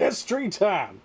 It's street time.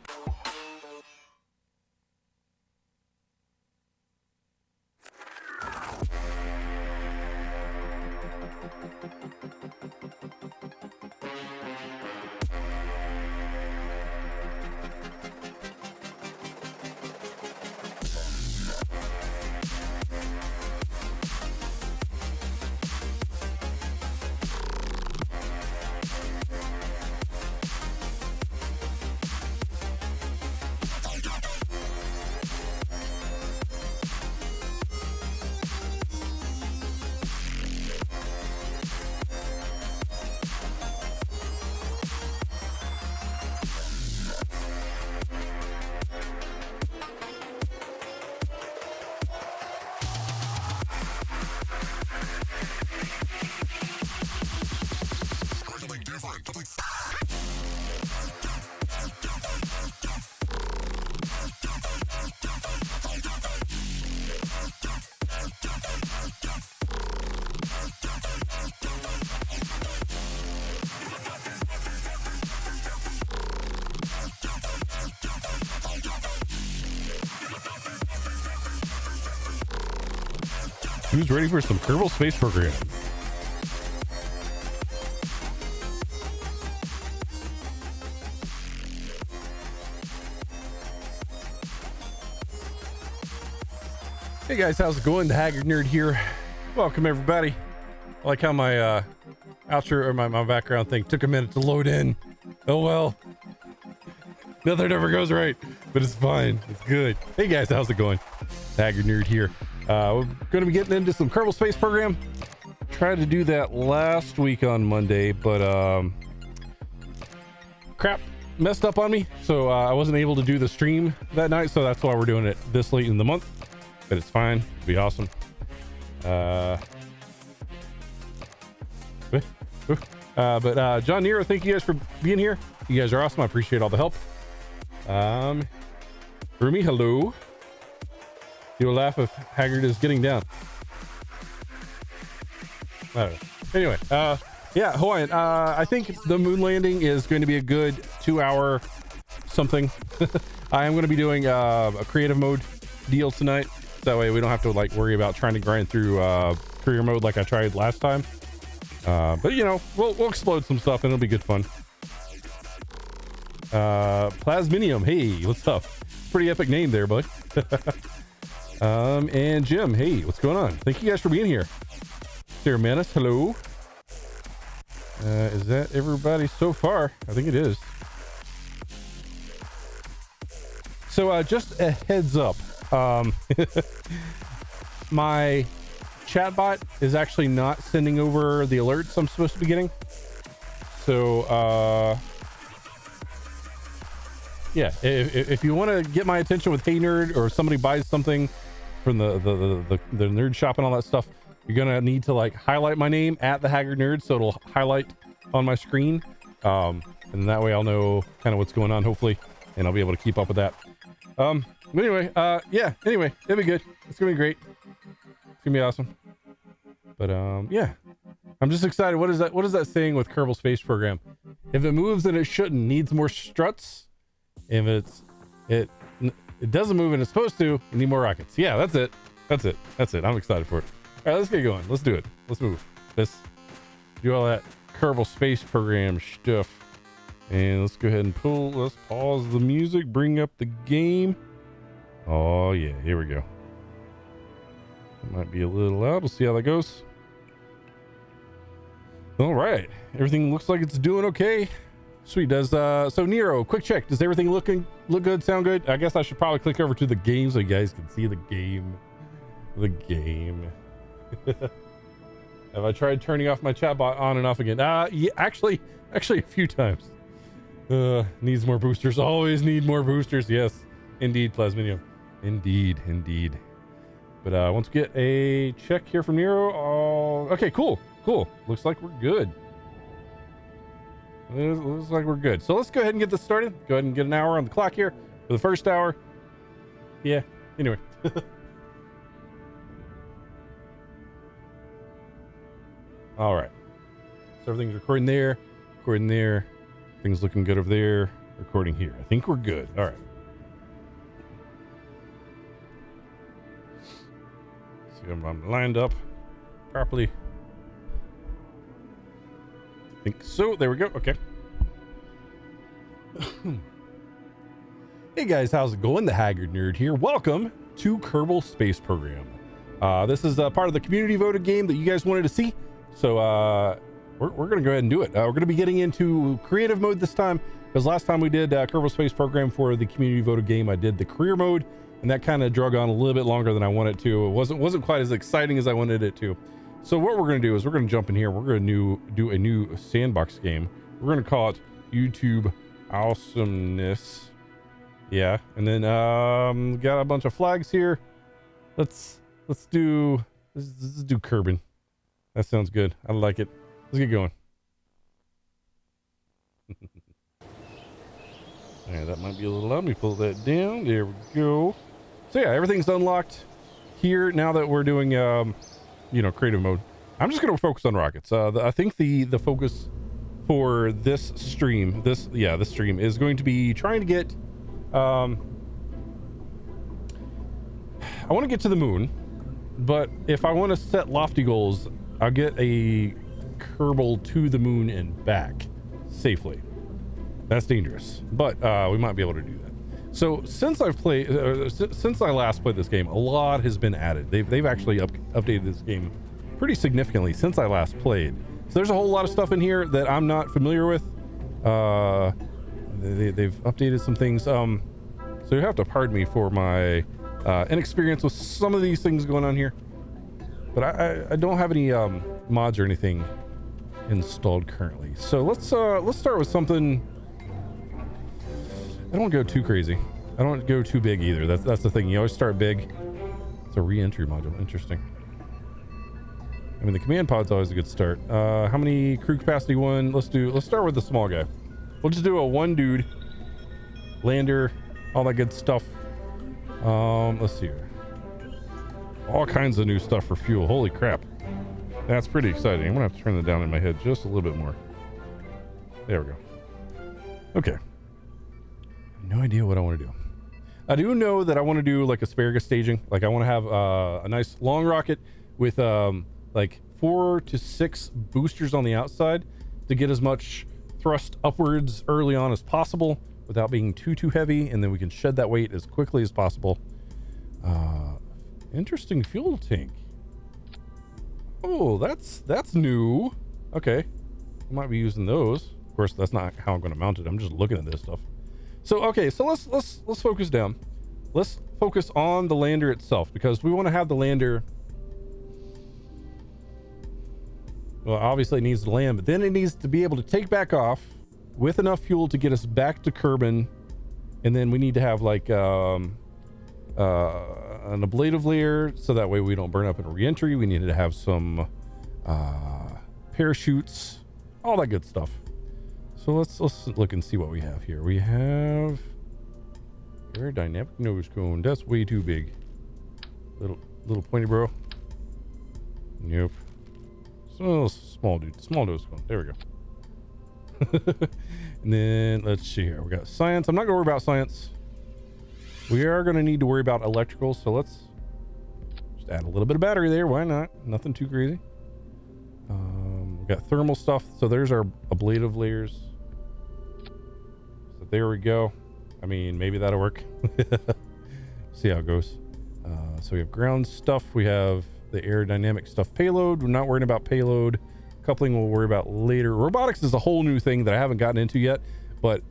Who's ready for some Kerbal space program? Hey guys, how's it going? The Haggard Nerd here. Welcome everybody. I like how my outro or my background thing took a minute to load in. Oh well. Nothing ever goes right, but it's fine. It's good. Hey guys, how's it going? Haggard Nerd here. We're going to be getting into some Kerbal space program. Tried to do that last week on Monday, but crap messed up on me, so I wasn't able to do the stream that night, so that's why we're doing it this late in the month. But it's fine. It'll be awesome. But John Nero, thank you guys for being here. You guys are awesome. I appreciate all the help. Rumi, hello. You'll laugh if Haggard is getting down. I don't know. Anyway, yeah, Hawaiian. I think the moon landing is going to be a good 2-hour something. I am going to be doing a creative mode deal tonight. That way we don't have to like worry about trying to grind through career mode like I tried last time. But you know, we'll explode some stuff and it'll be good fun. Plasminium, hey, what's up? Pretty epic name there, bud. And Jim, hey, what's going on? Thank you guys for being here. Sarah Manis, hello. Is that everybody so far? I think it is. So just a heads up, my chatbot is actually not sending over the alerts I'm supposed to be getting. So yeah, if you want to get my attention with Hey Nerd, or somebody buys something from the nerd shop and all that stuff, you're gonna need to like highlight my name at the Haggard Nerd, so it'll highlight on my screen, and that way I'll know kind of what's going on, hopefully, and I'll be able to keep up with that. But anyway, yeah, anyway, it'll be good. It's gonna be great. gonna be awesome. But yeah, I'm just excited. What is that saying with Kerbal Space Program? If it moves and it shouldn't, needs more struts. If it doesn't move and it's supposed to, you need more rockets. Yeah, that's it. I'm excited for it. All right, let's get going. Let's do it. Let's move. Let's do all that Kerbal Space Program stuff. And let's go ahead and let's pause the music, bring up the game. Oh yeah, here we go. It might be a little loud. We'll see how that goes. All right, everything looks like it's doing okay. Sweet. So Nero, quick check. Does everything look good? Sound good? I guess I should probably click over to the game so you guys can see the game. Have I tried turning off my chat bot on and off again? Yeah, actually a few times. Needs more boosters. Always need more boosters. Yes, indeed, Plasminium. Indeed. But once we get a check here from Nero, okay, cool. Looks like we're good. Looks like we're good. So let's go ahead and get this started. Go ahead and get an hour on the clock here for the first hour. Yeah. Anyway. All right. So everything's recording there. Things looking good over there. Recording here. I think we're good. All right. See, I'm lined up properly. I think so. There we go. Okay. Hey guys, how's it going? The Haggard Nerd here. Welcome to Kerbal Space Program. This is part of the community voted game that you guys wanted to see. So we're going to go ahead and do it. We're going to be getting into creative mode this time, because last time we did Kerbal Space Program for the community voted game, I did the career mode, and that kind of drug on a little bit longer than I wanted to. It wasn't quite as exciting as I wanted it to. So what we're going to do is we're going to jump in here. We're going to do a new sandbox game. We're going to call it YouTube Awesomeness. Yeah, and then got a bunch of flags here. Let's do Kerbin. That sounds good. I like it. Let's get going. Yeah, that might be a little loud. Let me pull that down. There we go. So yeah, everything's unlocked here now that we're doing creative mode. I'm just going to focus on rockets. I think the focus for this stream, this stream is going to be trying to get I want to get to the moon, but if I want to set lofty goals, I'll get a Kerbal to the moon and back safely. That's dangerous, but we might be able to do that. So since I've played, since I last played this game, a lot has been added. They've actually updated this game pretty significantly since I last played. So there's a whole lot of stuff in here that I'm not familiar with. They've updated some things. So you have to pardon me for my inexperience with some of these things going on here. But I don't have any mods or anything installed currently. So let's start with something. I don't go too crazy. I don't go too big either. That's the thing. You always start big. It's a re-entry module. Interesting. I mean, the command pod's always a good start. How many crew capacity? One. Let's start with the small guy. We'll just do a one dude lander, all that good stuff. Let's see here. All kinds of new stuff for fuel. Holy crap. That's pretty exciting. I'm gonna have to turn that down in my head just a little bit more. There we go. Okay. No idea what I want to do. I do know that I want to do like asparagus staging. Like I want to have a nice long rocket with like 4 to 6 boosters on the outside to get as much thrust upwards early on as possible without being too heavy, and then we can shed that weight as quickly as possible. Interesting fuel tank. Oh, that's new. Okay, I might be using those. Of course, that's not how I'm going to mount it. I'm just looking at this stuff. So okay, so let's focus down. Let's focus on the lander itself, because we want to have the lander. Well, obviously it needs to land, but then it needs to be able to take back off with enough fuel to get us back to Kerbin, and then we need to have like an ablative layer so that way we don't burn up in a re-entry. We needed to have some parachutes, all that good stuff. So let's look and see what we have here. We have aerodynamic nose cone. That's way too big. Little pointy bro. Nope. Small dude. Small nose cone. There we go. And then let's see here. We got science. I'm not going to worry about science. We are going to need to worry about electrical. So let's just add a little bit of battery there. Why not? Nothing too crazy. We got thermal stuff. So there's our ablative layers. So there we go. I mean, maybe that'll work. See how it goes. So we have ground stuff. We have the aerodynamic stuff. Payload. We're not worrying about payload. Coupling we'll worry about later. Robotics is a whole new thing that I haven't gotten into yet, but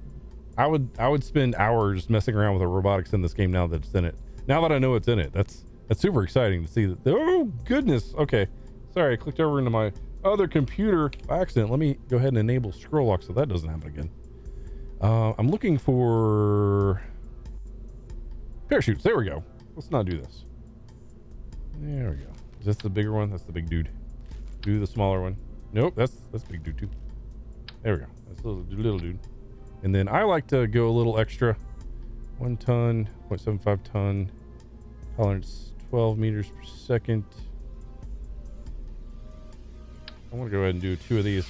I would spend hours messing around with the robotics in this game now that it's in it. Now that I know it's in it, that's super exciting to see that. Oh goodness. Okay. Sorry, I clicked over into my other computer by accident. Let me go ahead and enable scroll lock so that doesn't happen again. I'm looking for parachutes. There we go. Let's not do this. There we go. Is this the bigger one? That's the big dude. Do the smaller one. Nope, that's big dude too. There we go. That's a little dude. And then I like to go a little extra. 1 ton, 0.75 ton. Tolerance 12 meters per second. I want to go ahead and do 2 of these.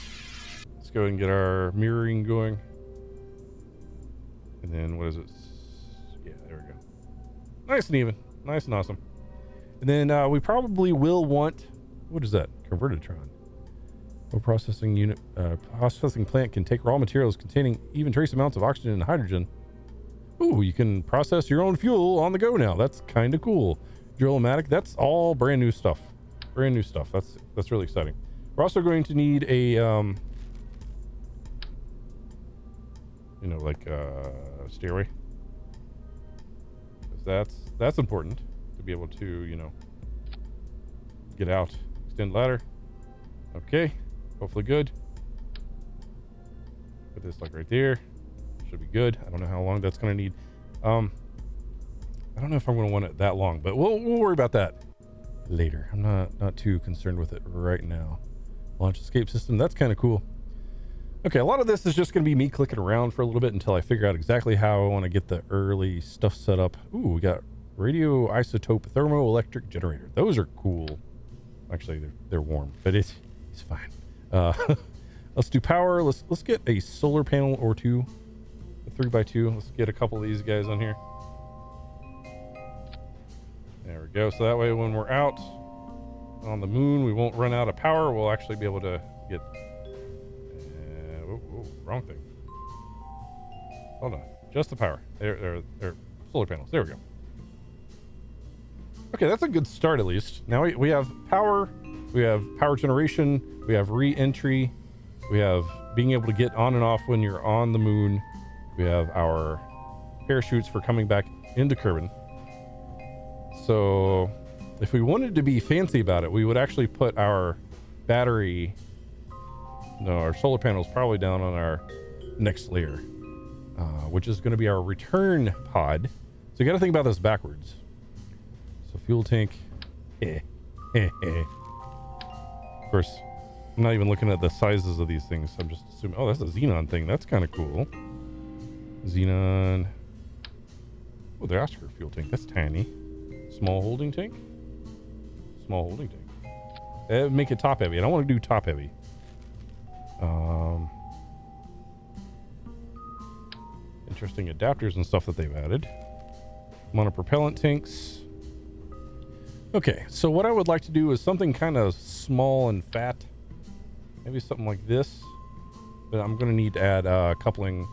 Let's go ahead and get our mirroring going. And then what is it? Yeah, there we go. Nice and even. Nice and awesome. And then we probably will want, what is that? Convertitron. A processing unit, processing plant can take raw materials containing even trace amounts of oxygen and hydrogen. Ooh, you can process your own fuel on the go now. That's kind of cool. Drill-o-matic, that's all brand new stuff. Brand new stuff. That's really exciting. We're also going to need a, you know, like stairway. That's important to be able to, you know, get out. Extend ladder. Okay. Hopefully good. Put this like right there. Should be good. I don't know how long that's going to need. I don't know if I'm going to want it that long, but we'll worry about that later. I'm not too concerned with it right now. Launch escape system. That's kind of cool. Okay, a lot of this is just going to be me clicking around for a little bit until I figure out exactly how I want to get the early stuff set up. Ooh, we got radioisotope thermoelectric generator. Those are cool. Actually, they're warm, but it's fine. Let's do power. Let's get a solar panel or 2, a 3x2. Let's get a couple of these guys on here. There we go. So that way, when we're out on the moon, we won't run out of power. We'll actually be able to get. Wrong thing. Hold on. Just the power. They're solar panels. There we go. Okay, that's a good start at least. Now we have power. We have power generation. We have re-entry. We have being able to get on and off when you're on the moon. We have our parachutes for coming back into Kerbal. So if we wanted to be fancy about it, we would actually put our battery, no, our solar panels probably down on our next layer, which is going to be our return pod. So you got to think about this backwards. So fuel tank. Of course, I'm not even looking at the sizes of these things. I'm just assuming, oh, that's a xenon thing. That's kind of cool. Xenon. Oh, the Oscar fuel tank. That's tiny. Small holding tank. Small holding tank. Make it top heavy. I don't want to do top heavy. Interesting adapters and stuff that they've added. Monopropellant tanks. Okay, so what I would like to do is something kind of small and fat. Maybe something like this. But I'm going to need to add coupling,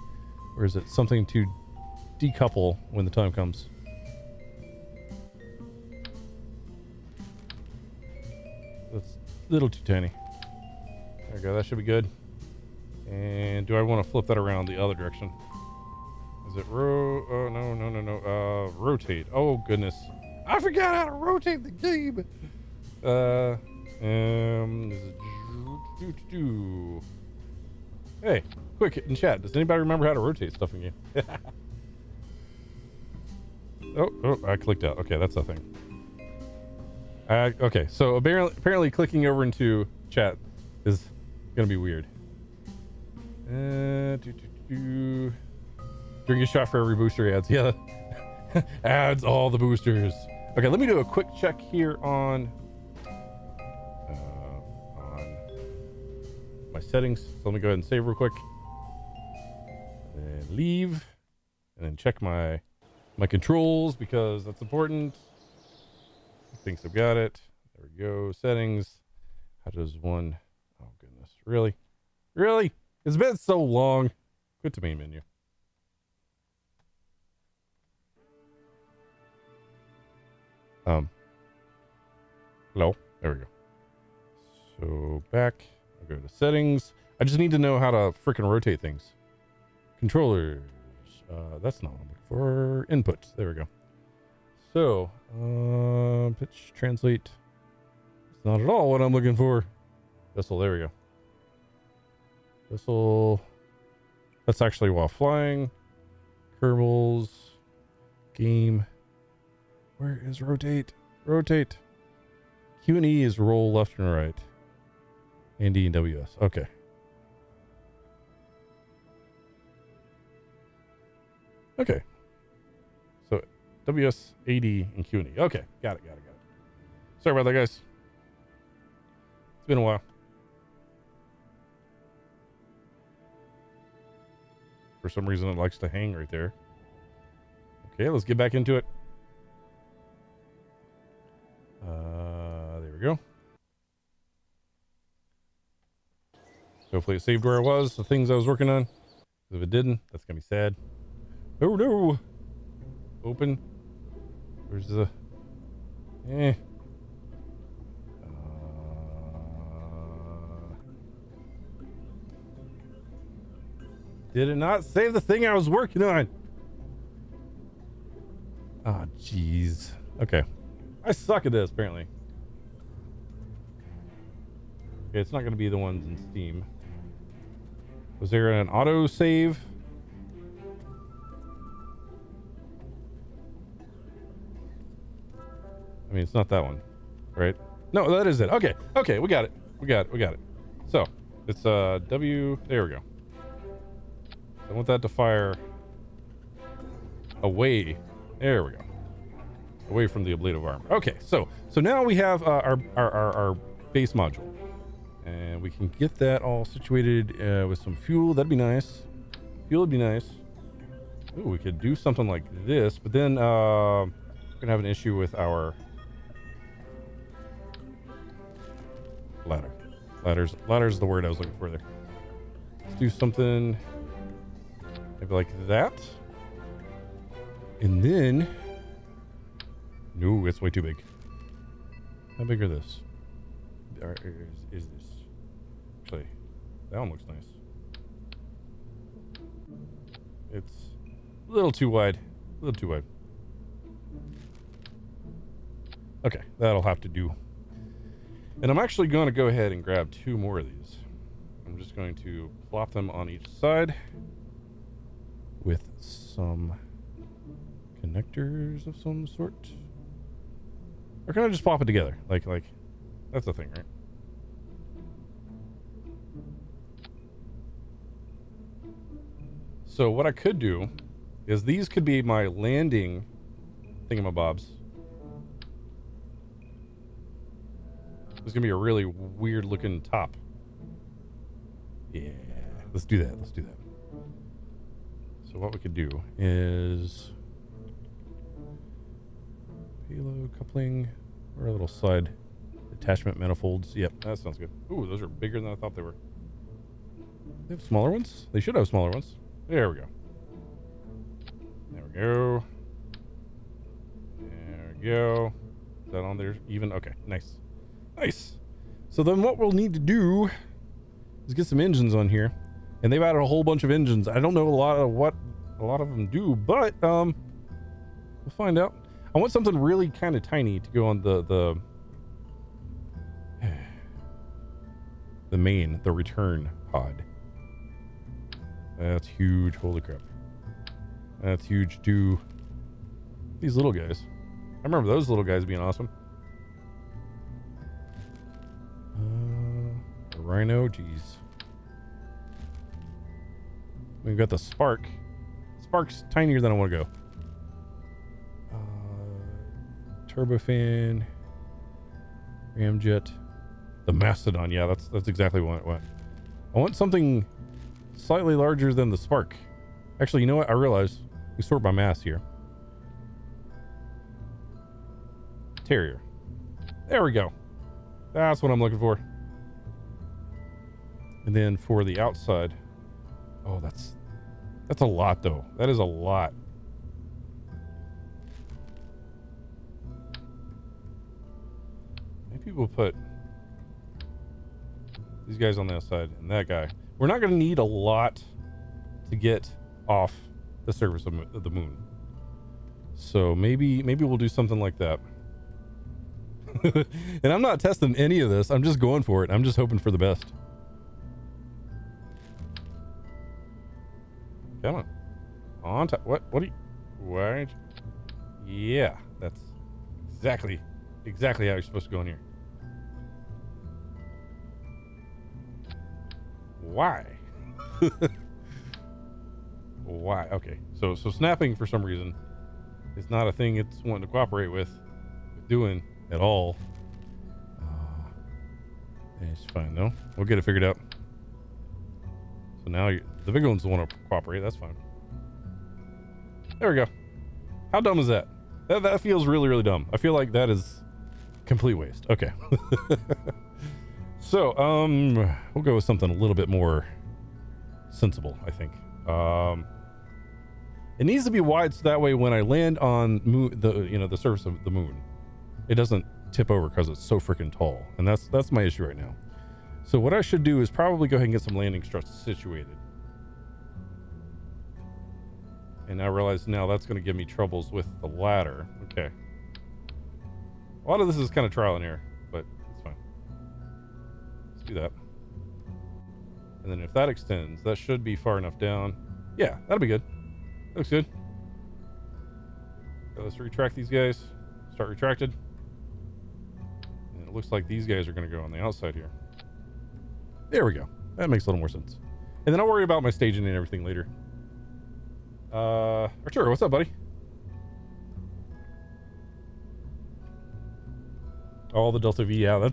or is it something to decouple when the time comes? That's a little too tiny. There we go. That should be good. And do I want to flip that around the other direction? Is it oh, no. Rotate. Oh, goodness. I forgot how to rotate the game. Hey, quick in chat. Does anybody remember how to rotate stuff in game? Oh, I clicked out. Okay, that's the thing. Okay, so apparently clicking over into chat is gonna be weird. Drink a shot for every booster adds. Yeah, adds all the boosters. Okay, let me do a quick check here on settings. So let me go ahead and save real quick. And then leave. And then check my controls because that's important. I think I've got it. There we go. Settings. How does one? Oh goodness. Really? Really? It's been so long. Quit to main menu. Hello. There we go. So back. I'll go to settings. I just need to know how to freaking rotate things. Controllers. That's not what I'm looking for. Input. There we go. So, pitch, translate. It's not at all what I'm looking for. Vessel. There we go. Vessel. That's actually while flying. Kerbals. Game. Where is rotate? Rotate. Q and E is roll left and right. And D and WS. Okay. Okay. So WS, AD, and Q and E. Okay. Got it. Sorry about that, guys. It's been a while. For some reason, it likes to hang right there. Okay, let's get back into it. There we go. Hopefully it saved where I was, the things I was working on. If it didn't, that's gonna be sad. Oh no! Open. Where's the... Did it not save the thing I was working on? Ah, jeez. Okay. I suck at this, apparently. Okay, it's not going to be the ones in Steam. Was there an auto save? I mean, it's not that one, right? No, that is it. Okay, okay, we got it. We got it. So, it's W. There we go. I want that to fire away. There we go. Away from the ablative armor. Okay, so now we have our base module, and we can get that all situated with some fuel. That'd be nice. Fuel would be nice. Ooh, we could do something like this, but then we're gonna have an issue with our ladder. Ladder's the word I was looking for there. Let's do something maybe like that, and then. No, it's way too big. How big are this? Is this? Actually, that one looks nice. It's a little too wide. Okay, that'll have to do. And I'm actually going to go ahead and grab 2 more of these. I'm just going to plop them on each side with some connectors of some sort. Or can I just plop it together? Like that's the thing, right? So what I could do is these could be my landing thingamabobs. There's gonna be a really weird looking top. Yeah, let's do that. So what we could do is payload coupling or a little side attachment manifolds. Yep, that sounds good. Ooh, those are bigger than I thought they were. They have smaller ones? They should have smaller ones. There we go. Is that on there even? Okay, nice. So then what we'll need to do is get some engines on here, and they've added a whole bunch of engines. I don't know a lot of what a lot of them do, but we'll find out. I want something really kind of tiny to go on the return pod. That's huge. Holy crap. That's huge too. These little guys. I remember those little guys being awesome. Rhino, geez. We've got the Spark. Spark's tinier than I want to go. Turbofan, Ramjet, the Mastodon. Yeah, that's exactly what I want. I want something slightly larger than the spark. Actually, you know what? I realized we sort by mass here. Terrier. There we go. That's what I'm looking for. And then for the outside, oh, that's a lot though. That is a lot. Maybe we'll put these guys on the outside and that guy. We're not going to need a lot to get off the surface of the moon. So maybe we'll do something like that. And I'm not testing any of this. I'm just going for it. I'm just hoping for the best. Come on. On top. What are you? What? Yeah, that's exactly how you're supposed to go in here. Why? Why? Okay. So snapping for some reason is not a thing it's wanting to cooperate with doing at all. It's fine though. We'll get it figured out. So now the big ones want to cooperate. That's fine. There we go. How dumb is that? That feels really, really dumb. I feel like that is complete waste. Okay. So, we'll go with something a little bit more sensible, I think. It needs to be wide so that way when I land on the surface of the moon, it doesn't tip over because it's so freaking tall. And that's my issue right now. So what I should do is probably go ahead and get some landing struts situated. And I realize now that's going to give me troubles with the ladder. Okay. A lot of this is kind of trial and error, but it's fine. Let's do that. And then if that extends, that should be far enough down. Yeah, that'll be good. Looks good. So let's retract these guys. Start retracted. And it looks like these guys are going to go on the outside here. There we go. That makes a little more sense. And then I'll worry about my staging and everything later. Arturo, what's up, buddy? All the Delta V, yeah,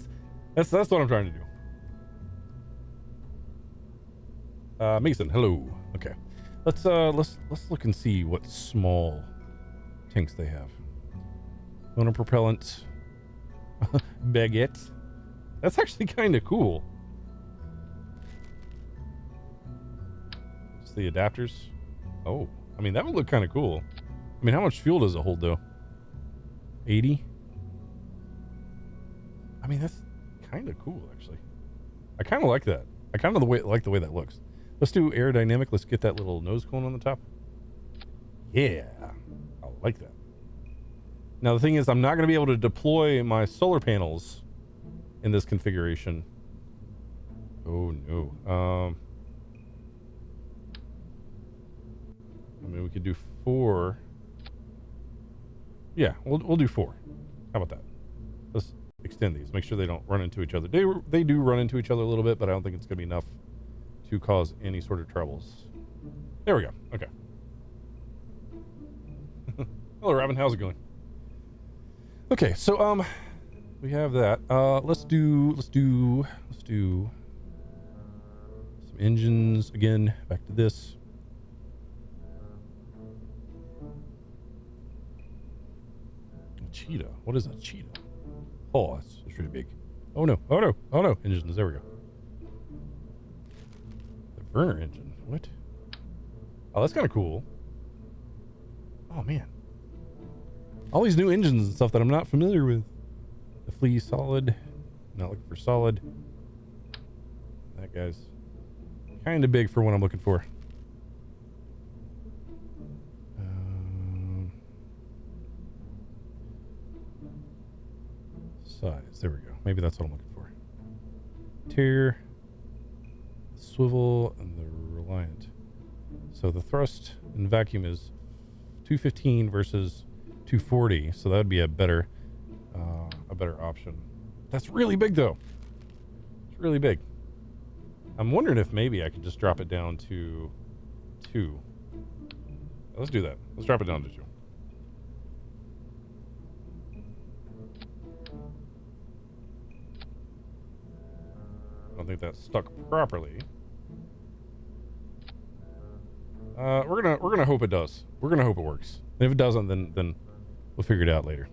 that's what I'm trying to do. Mason, hello. Okay. Let's look and see what small tanks they have. Monopropellant baguette. That's actually kind of cool. It's the adapters. Oh, I mean, that would look kind of cool. I mean, how much fuel does it hold though? 80? I mean, that's kind of cool actually. I kind of like that. I kind of like the way that looks. Let's do aerodynamic. Let's get that little nose cone on the top. Yeah, I like that. Now the thing is, I'm not going to be able to deploy my solar panels in this configuration. Oh no. I mean, we could do 4. Yeah, we'll do 4. How about that? Let's extend these. Make sure they don't run into each other. They do run into each other a little bit, but I don't think it's going to be enough to cause any sort of troubles. There we go. Okay. Hello, Robin. How's it going? Okay, so we have that. Let's do some engines again. Back to this. Cheetah. What is a cheetah? Oh, that's really big. Oh no. Oh no. Oh no. Engines. There we go. The Werner engine. What? Oh, that's kind of cool. Oh man. All these new engines and stuff that I'm not familiar with. The Flea solid. Not looking for solid. That guy's kind of big for what I'm looking for. Size. There we go. Maybe that's what I'm looking for. Tier, swivel, and the Reliant. So the thrust and vacuum is 215 versus 240. So that would be a better option. That's really big though. It's really big. I'm wondering if maybe I could just drop it down to 2. Let's do that. Let's drop it down to 2. I don't think that's stuck properly. We're gonna hope it does. We're gonna hope it works. And if it doesn't, then we'll figure it out later.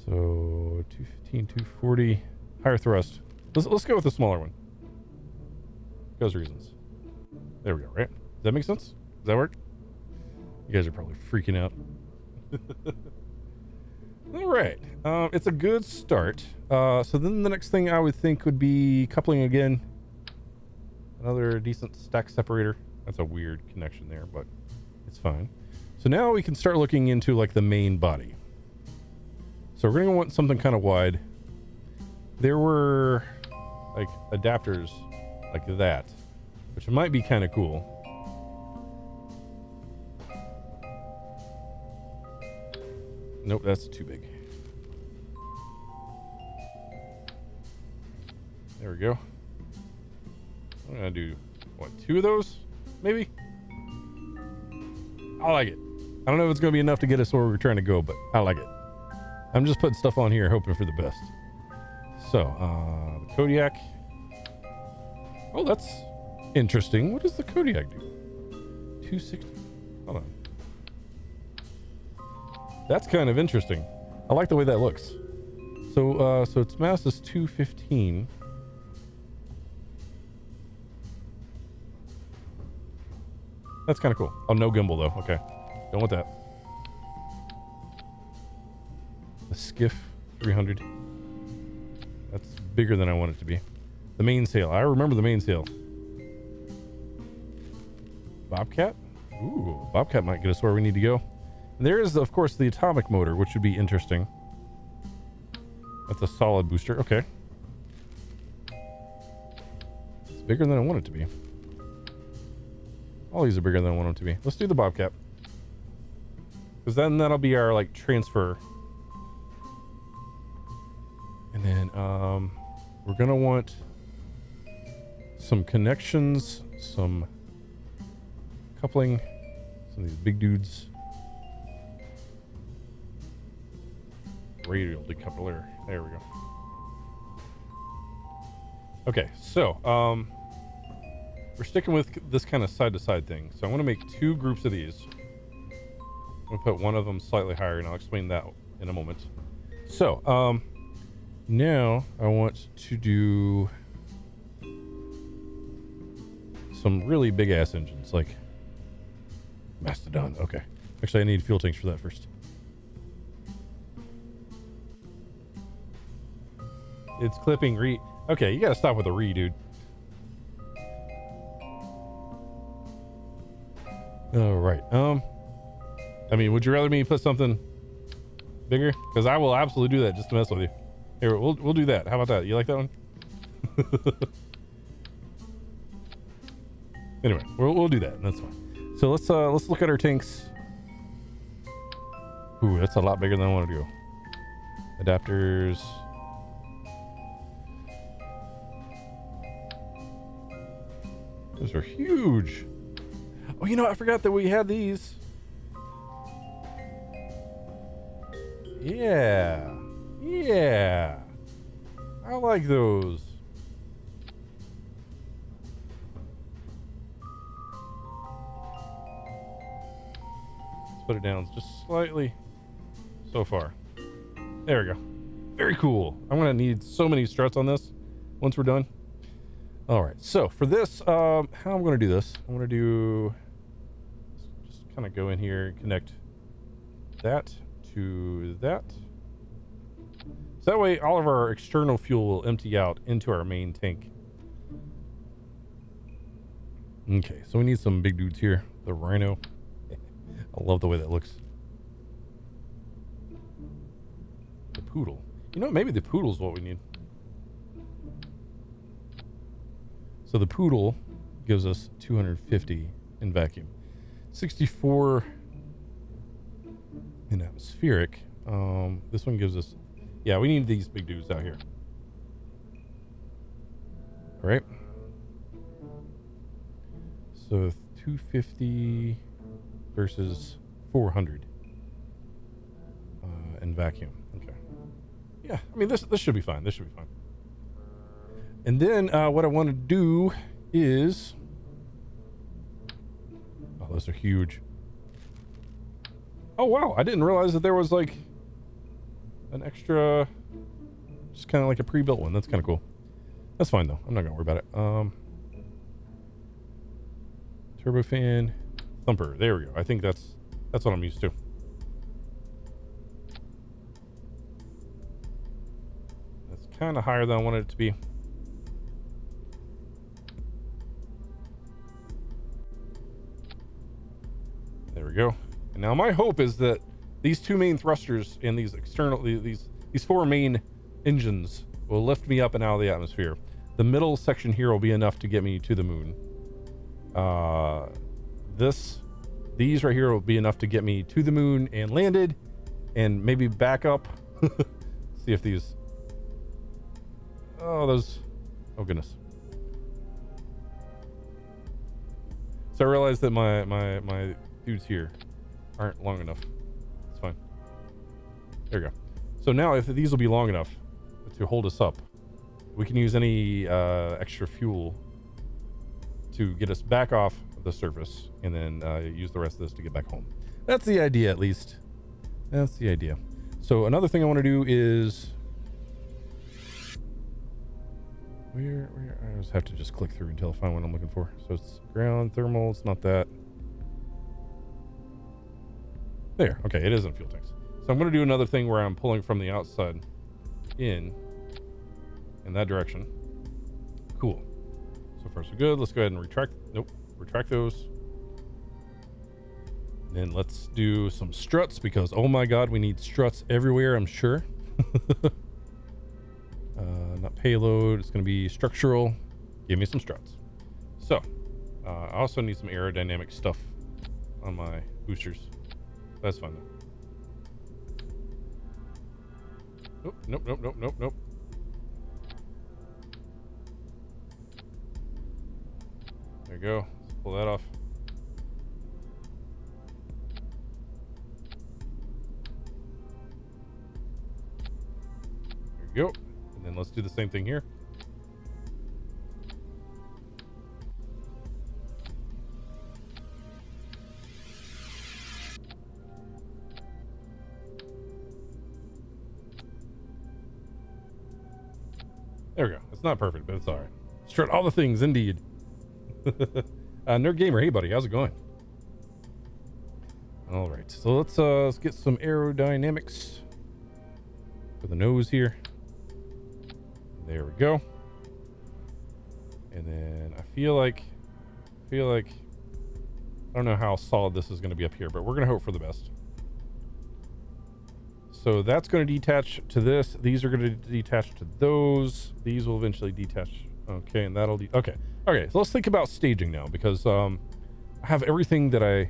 So 215, 240, higher thrust. Let's go with the smaller one. Those reasons. There we go. Right? Does that make sense? Does that work? You guys are probably freaking out. All right. It's a good start. So then the next thing I would think would be coupling again. Another decent stack separator. That's a weird connection there, but it's fine. So now we can start looking into like the main body. So we're going to want something kind of wide. There were like adapters like that, which might be kind of cool. Nope, that's too big. There we go. I'm gonna do, what, 2 of those? Maybe? I like it. I don't know if it's gonna be enough to get us where we're trying to go, but I like it. I'm just putting stuff on here hoping for the best. So, the Kodiak. Oh, that's interesting. What does the Kodiak do? 260. Hold on. That's kind of interesting. I like the way that looks. So, so its mass is 215. That's kind of cool. Oh, no gimbal though. Okay. Don't want that. The Skiff 300. That's bigger than I want it to be. The mainsail. I remember the mainsail. Bobcat? Ooh, Bobcat might get us where we need to go. And there is, of course, the atomic motor, which would be interesting. That's a solid booster. Okay. It's bigger than I want it to be. All these are bigger than I want them to be. Let's do the Bobcat. Because then that'll be our, like, transfer. And then, we're going to want some connections, some coupling, some of these big dudes. Radial decoupler. There we go. Okay, so we're sticking with this kind of side-to-side thing. So I want to make 2 groups of these. I'm going to put one of them slightly higher, and I'll explain that in a moment. So now I want to do some really big-ass engines, like Mastodon. Okay. Actually, I need fuel tanks for that first. It's clipping re. Okay, you gotta stop with the re, dude. All right. I mean, would you rather me put something bigger? Because I will absolutely do that just to mess with you. Here, we'll do that. How about that? You like that one? Anyway, we'll do that. That's fine. So let's look at our tanks. Ooh, that's a lot bigger than I want to do. Adapters. Those are huge. Oh, you know, I forgot that we had these. Yeah. Yeah. I like those. Let's put it down just slightly. So far. There we go. Very cool. I'm going to need so many struts on this once we're done. All right, so for this, how I'm going to do this, I'm going to do, just kind of go in here and connect that to that. So that way all of our external fuel will empty out into our main tank. Okay, so we need some big dudes here. The Rhino. I love the way that looks. The Poodle. You know, maybe the Poodle's what we need. So the Poodle gives us 250 in vacuum, 64 in atmospheric. This one gives us, yeah, we need these big dudes out here. All right. So 250 versus 400 in vacuum. Okay. Yeah, I mean, this should be fine. This should be fine. And then what I want to do is those are huge. Oh wow, I didn't realize that there was like an extra, just kind of like a pre-built one. That's kind of cool. That's fine though. I'm not gonna worry about it. Turbofan, thumper. There we go. I think that's what I'm used to. That's kind of higher than I wanted it to be. There we go. And now my hope is that these two main thrusters and these external, these four main engines will lift me up and out of the atmosphere. The middle section here will be enough to get me to the moon. These right here will be enough to get me to the moon and landed, and maybe back up. See if these, oh goodness. So I realized that my dudes here aren't long enough. It's fine. There we go. So now if these will be long enough to hold us up, we can use any extra fuel to get us back off the surface, and then use the rest of this to get back home. That's the idea, at least. That's the idea. So another thing I want to do is where I just have to just click through until I find what I'm looking for. So it's ground thermal. It's not that. There. Okay, it isn't fuel tanks. So I'm going to do another thing where I'm pulling from the outside in that direction. Cool. So far so good. Let's go ahead and retract. Nope. Retract those. Then let's do some struts, because oh my god, we need struts everywhere, I'm sure. Not payload, it's going to be structural. Give me some struts. So I also need some aerodynamic stuff on my boosters. That's fine though. Nope. There you go. Let's pull that off. There you go. And then let's do the same thing here. There we go. It's not perfect, but it's all right. Strut all the things, indeed. Nerd Gamer, hey buddy, how's it going? All right, so let's get some aerodynamics for the nose here. There we go. And then I feel like I don't know how solid this is going to be up here, but we're going to hope for the best. So that's going to detach to this. These are going to detach to those. These will eventually detach. Okay, and that'll okay. Okay, so let's think about staging now, because I have everything that I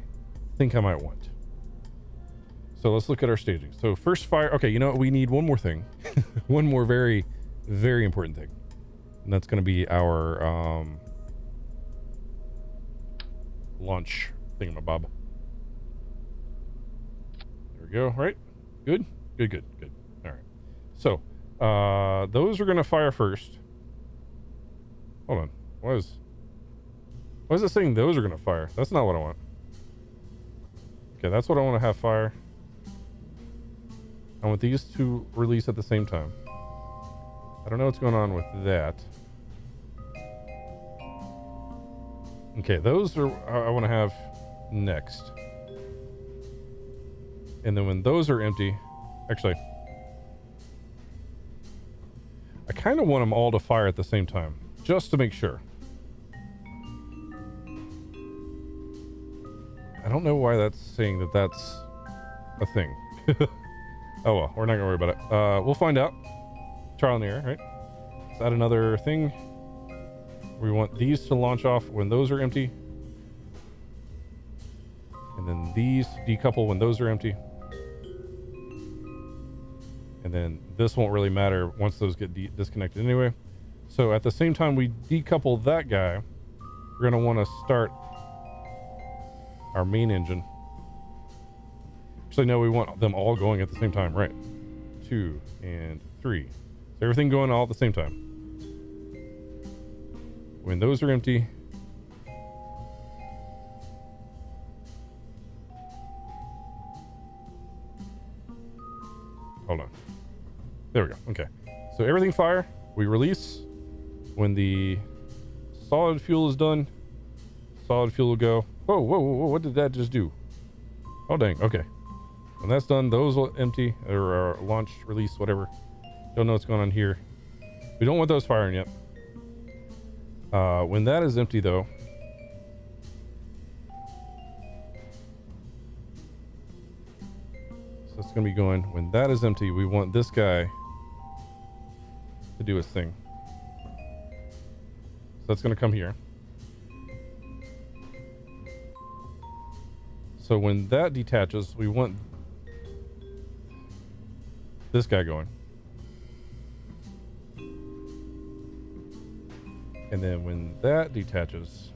think I might want. So let's look at our staging. So first fire. Okay, you know what? We need one more thing. One more very, very important thing. And that's going to be our launch thingamabob. There we go, right? Good? Good. All right. So those are going to fire first. Hold on. Why is it saying those are going to fire? That's not what I want. Okay, that's what I want to have fire. I want these to release at the same time. I don't know what's going on with that. Okay, those are I want to have next. And then when those are empty, actually, I kind of want them all to fire at the same time, just to make sure. I don't know why that's saying that that's a thing. Oh well, we're not gonna worry about it. We'll find out. Trial and error, right? Let's add another thing. We want these to launch off when those are empty. And then these decouple when those are empty. And then this won't really matter once those get disconnected anyway. So at the same time we decouple that guy, we're going to want to start our main engine. Actually, no, we want them all going at the same time, right? 2 and 3. So everything going all at the same time. When those are empty, There we go. Okay. So everything fire. We release. When the solid fuel is done, solid fuel will go. Whoa, whoa, whoa, whoa. What did that just do? Oh, dang. Okay. When that's done, those will empty or launch, release, whatever. Don't know what's going on here. We don't want those firing yet. When that is empty, though, so it's going to be going. When that is empty, we want this guy to do his thing. So that's going to come here. So when that detaches, we want this guy going. And then when that detaches,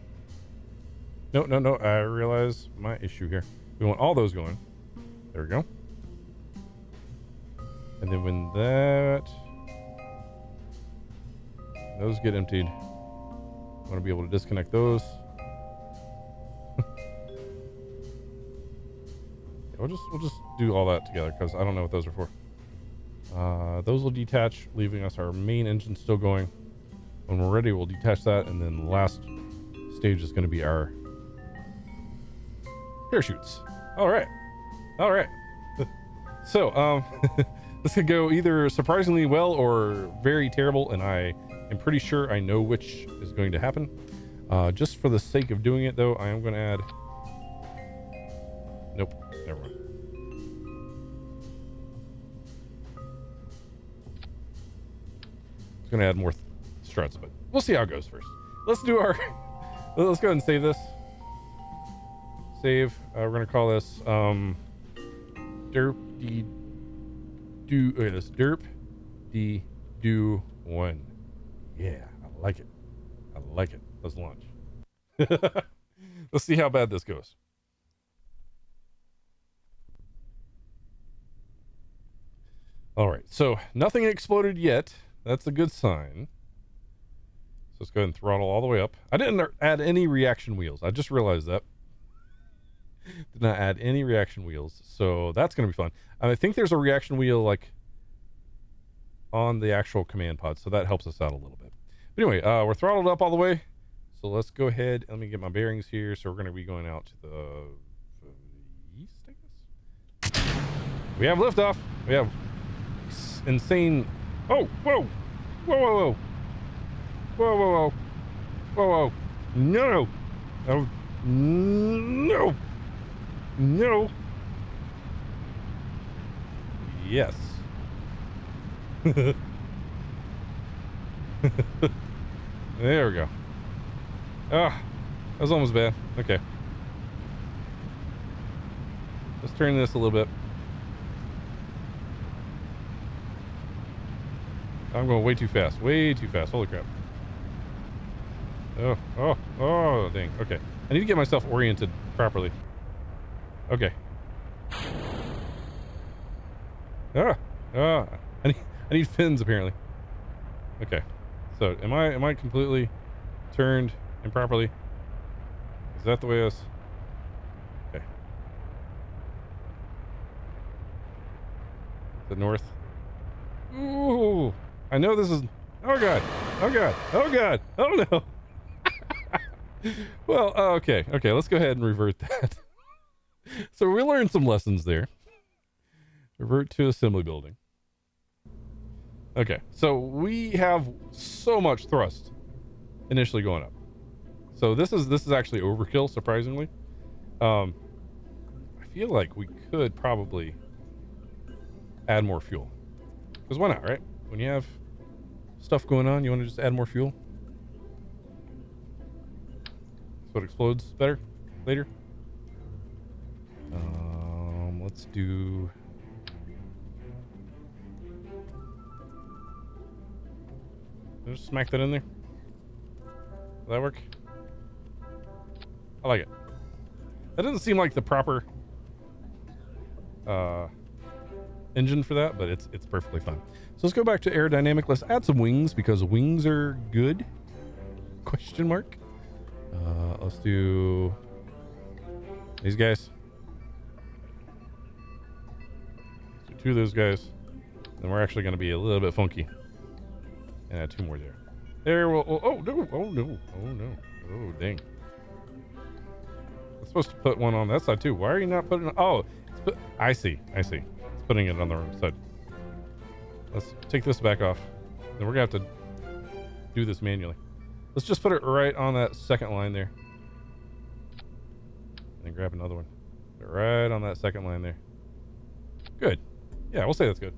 no, I realize my issue here. We want all those going. There we go. And then when those get emptied, I want to be able to disconnect those. We'll just do all that together because I don't know what those are for. Those will detach, leaving us our main engine still going. When we're ready, we'll detach that, and then the last stage is going to be our parachutes. All right. So, this could go either surprisingly well or very terrible, and I am pretty sure I know which is going to happen. Just for the sake of doing it, though, I am going to add... Nope, never mind. It's going to add more struts, but we'll see how it goes first. Let's do our... Let's go ahead and save this. Save. We're going to call this derp d do... Wait, this derp d do 1. Yeah, I like it. Let's launch. Let's see how bad this goes. All right, so nothing exploded yet. That's a good sign. So let's go ahead and throttle all the way up. I didn't add any reaction wheels. I just realized that. Did not add any reaction wheels. So that's going to be fun. I think there's a reaction wheel like on the actual command pod. So that helps us out a little bit. But anyway, we're throttled up all the way. So let's go ahead. Let me get my bearings here. So we're going to be going out to the east, I guess. We have liftoff. We have insane. Oh, whoa. Whoa. No. Oh, no. No. Yes. There we go. Ah, that was almost bad. Okay. Let's turn this a little bit. I'm going way too fast. Way too fast. Holy crap. Oh, dang. Okay. I need to get myself oriented properly. Okay. I need fins apparently. Okay. So am I completely turned improperly? Is that the way I was? Okay. The north. Ooh. I know this is... Oh god. Oh no. Well, okay. Let's go ahead and revert that. So we learned some lessons there. Revert to assembly building. Okay, so we have so much thrust initially going up. So this is actually overkill, surprisingly. I feel like we could probably add more fuel. Because why not, right? When you have stuff going on, you want to just add more fuel. So it explodes better later. Let's do... Just smack that in there. Will that work? I like it. That doesn't seem like the proper engine for that, but it's perfectly fine. So let's go back to aerodynamic. Let's add some wings because wings are good. Question mark. Let's do these guys. Let's do 2 of those guys. Then we're actually going to be a little bit funky. And add 2 more there. There will. Oh no! Oh no! Oh no! Oh dang! I'm supposed to put one on that side too. Why are you not putting? Oh, I see. I see. It's putting it on the wrong side. Let's take this back off. Then we're gonna have to do this manually. Let's just put it right on that second line there. And then grab another one. Put it right on that second line there. Good. Yeah, we'll say that's good.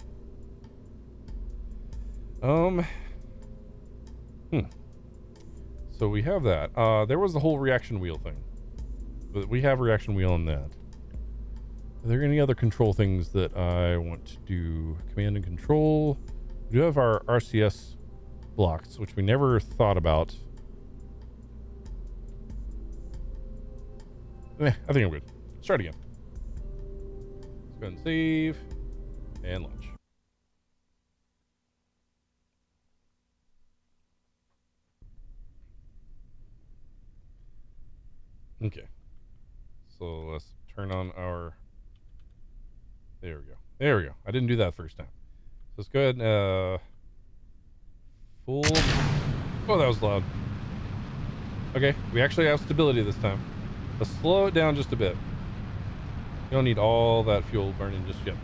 So we have that. There was the whole reaction wheel thing. But we have reaction wheel on that. Are there any other control things that I want to do? Command and control. We do have our RCS blocks, which we never thought about. I think I'm good. Let's try it again. Let's go ahead and save and launch. Okay. So let's turn on our... There we go. There we go. I didn't do that first time. So let's go ahead and... full... Oh, that was loud. Okay, we actually have stability this time. Let's slow it down just a bit. You don't need all that fuel burning just yet.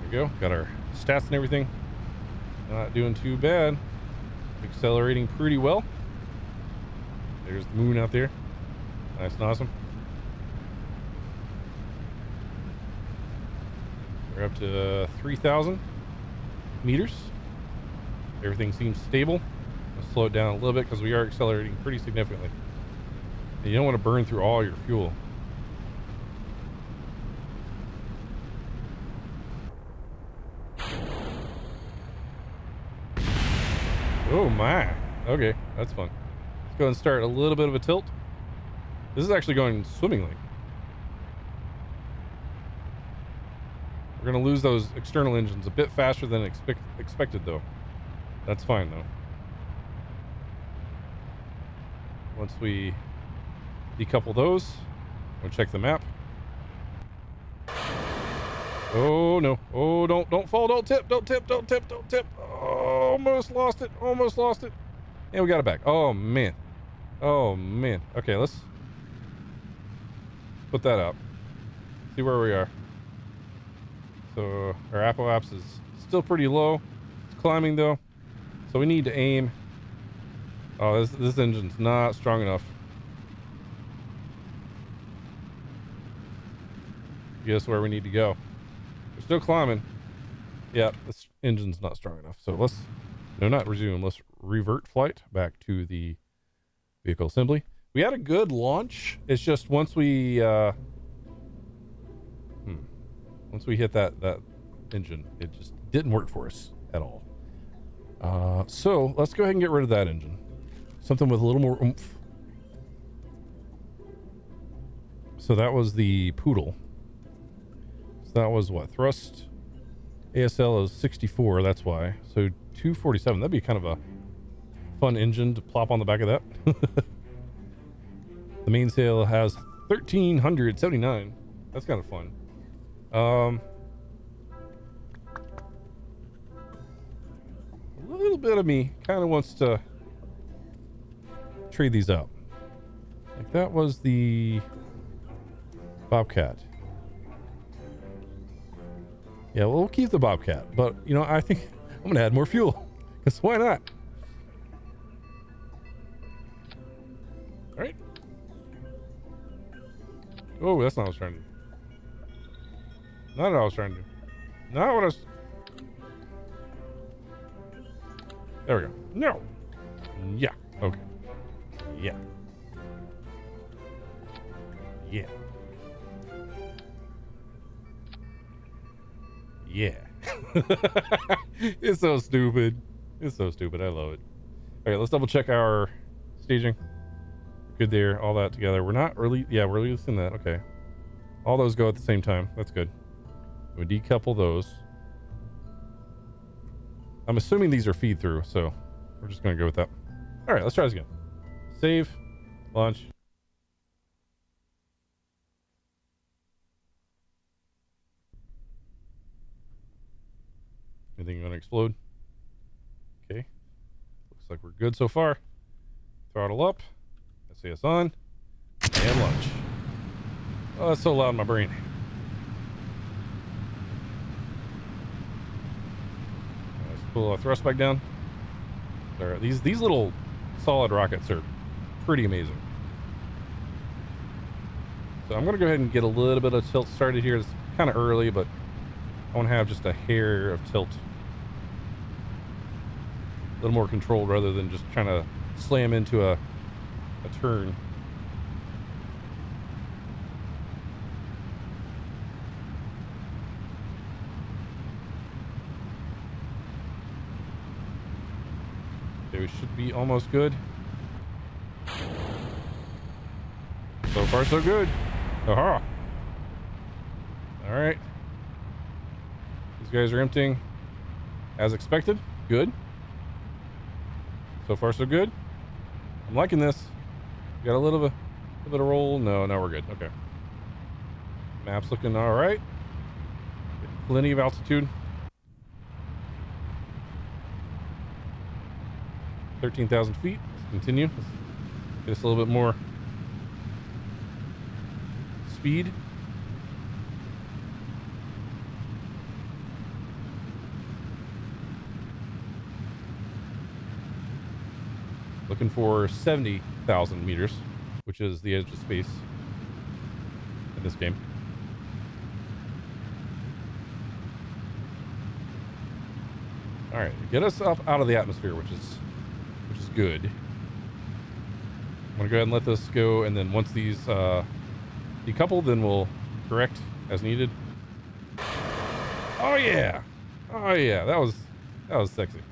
There we go. Got our stats and everything. Not doing too bad. Accelerating pretty well. There's the moon out there. Nice and awesome. We're up to 3,000 meters. Everything seems stable. Let's slow it down a little bit because we are accelerating pretty significantly. And you don't want to burn through all your fuel. Oh my. Okay, that's fun. Go ahead and start a little bit of a tilt. This is actually going swimmingly. We're going to lose those external engines a bit faster than expected though. That's fine though. Once we decouple those, we'll check the map. Oh no. Oh, don't fall, don't tip, don't tip, don't tip, don't tip. Oh, almost lost it, almost lost it. And we got it back. Oh man. Oh man. Okay, let's put that up. See where we are. So our Apple apps is still pretty low. It's climbing though. So we need to aim. Oh, this engine's not strong enough. Guess where we need to go. We're still climbing. Yeah, this engine's not strong enough. So let's not resume. Let's revert flight back to the vehicle assembly. We had a good launch. It's just once we hit that engine, it just didn't work for us at all. So let's go ahead and get rid of that engine. Something with a little more oomph. So that was the Poodle. So that was what? Thrust ASL is 64, that's why. So 247, that'd be kind of a fun engine to plop on the back of that. The mainsail has 1,379. That's kind of fun. A little bit of me kind of wants to trade these out. Like that was the Bobcat. Yeah, well, we'll keep the Bobcat, but you know, I think I'm gonna add more fuel because why not? All right. Oh, that's not what I was trying to do. Not what I was trying to do. Not what I was. There we go. No. Yeah. Okay. Yeah. Yeah. Yeah. It's so stupid. It's so stupid. I love it. All right, let's double check our staging. Good there. All that together. We're not really. Yeah, we're releasing that. Okay. All those go at the same time. That's good. We decouple those. I'm assuming these are feed through, so we're just going to go with that. All right, let's try this again. Save. Launch. anything going to explode? Okay. Looks like we're good so far. Throttle up. SAS on. And launch. Oh, that's so loud in my brain. Let's pull our thrust back down. These little solid rockets are pretty amazing. So I'm going to go ahead and get a little bit of tilt started here. It's kind of early, but I want to have just a hair of tilt. A little more controlled rather than just trying to slam into a turn. Okay, we should be almost good. So far, so good. Aha! All right. These guys are emptying as expected. Good. So far, so good. I'm liking this. Got a little bit of roll. No, we're good. Okay. Map's looking all right. Plenty of altitude. 13,000 feet. Let's continue. Let's get us a little bit more speed. Looking for 70,000 meters, which is the edge of space in this game. All right, get us up out of the atmosphere, which is good. I'm gonna go ahead and let this go, and then once these decouple, then we'll correct as needed. Oh yeah, that was sexy.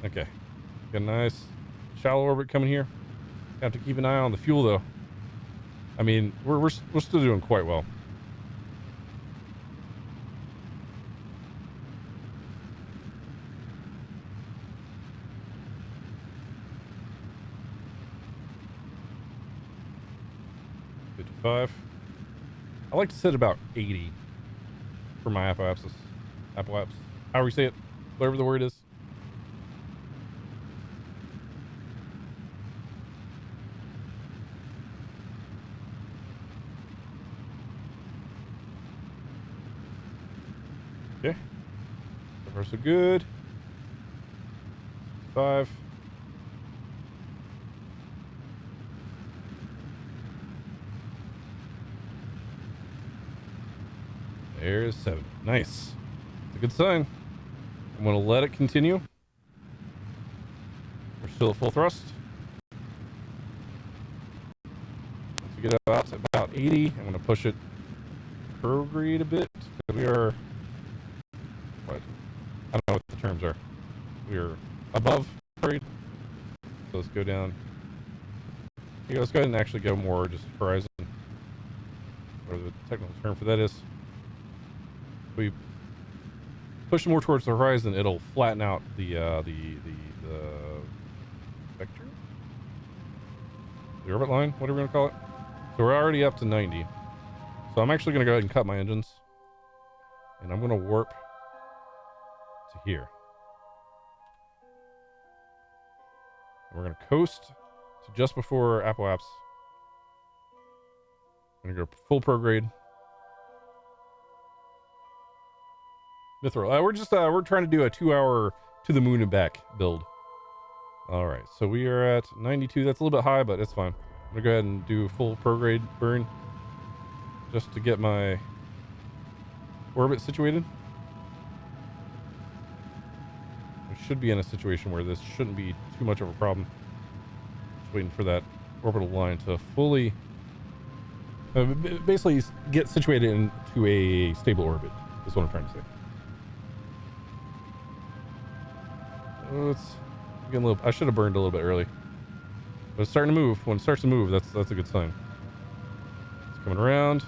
Okay, got a nice shallow orbit coming here. Have to keep an eye on the fuel though. I mean, we're still doing quite well. I like to set about 80 for my Apple apps. However you say it, whatever the word is. Okay. So far so good. 5. There's 7. Nice. It's a good sign. I'm going to let it continue. We're still at full thrust. Once we get about 80, I'm going to push it prograde a bit. We are, what? I don't know what the terms are. We are above prograde. So let's go down. Here, let's go ahead and actually go more just horizon. Whatever the technical term for that is. We push more towards the horizon, it'll flatten out the vector, the orbit line, whatever you want to call it. So we're already up to 90. So I'm actually going to go ahead and cut my engines, and I'm going to warp to here. And we're going to coast to just before Apple Apps. I'm going to go full prograde. Mithril. We're trying to do a 2-hour to the moon and back build. All right, so we are at 92. That's a little bit high, but it's fine. I'm gonna go ahead and do full prograde burn just to get my orbit situated. We should be in a situation where this shouldn't be too much of a problem. Just waiting for that orbital line to fully, basically get situated into a stable orbit. Is what I'm trying to say. Oh, it's getting a little. I should have burned a little bit early, but it's starting to move. When it starts to move, that's a good sign. It's coming around.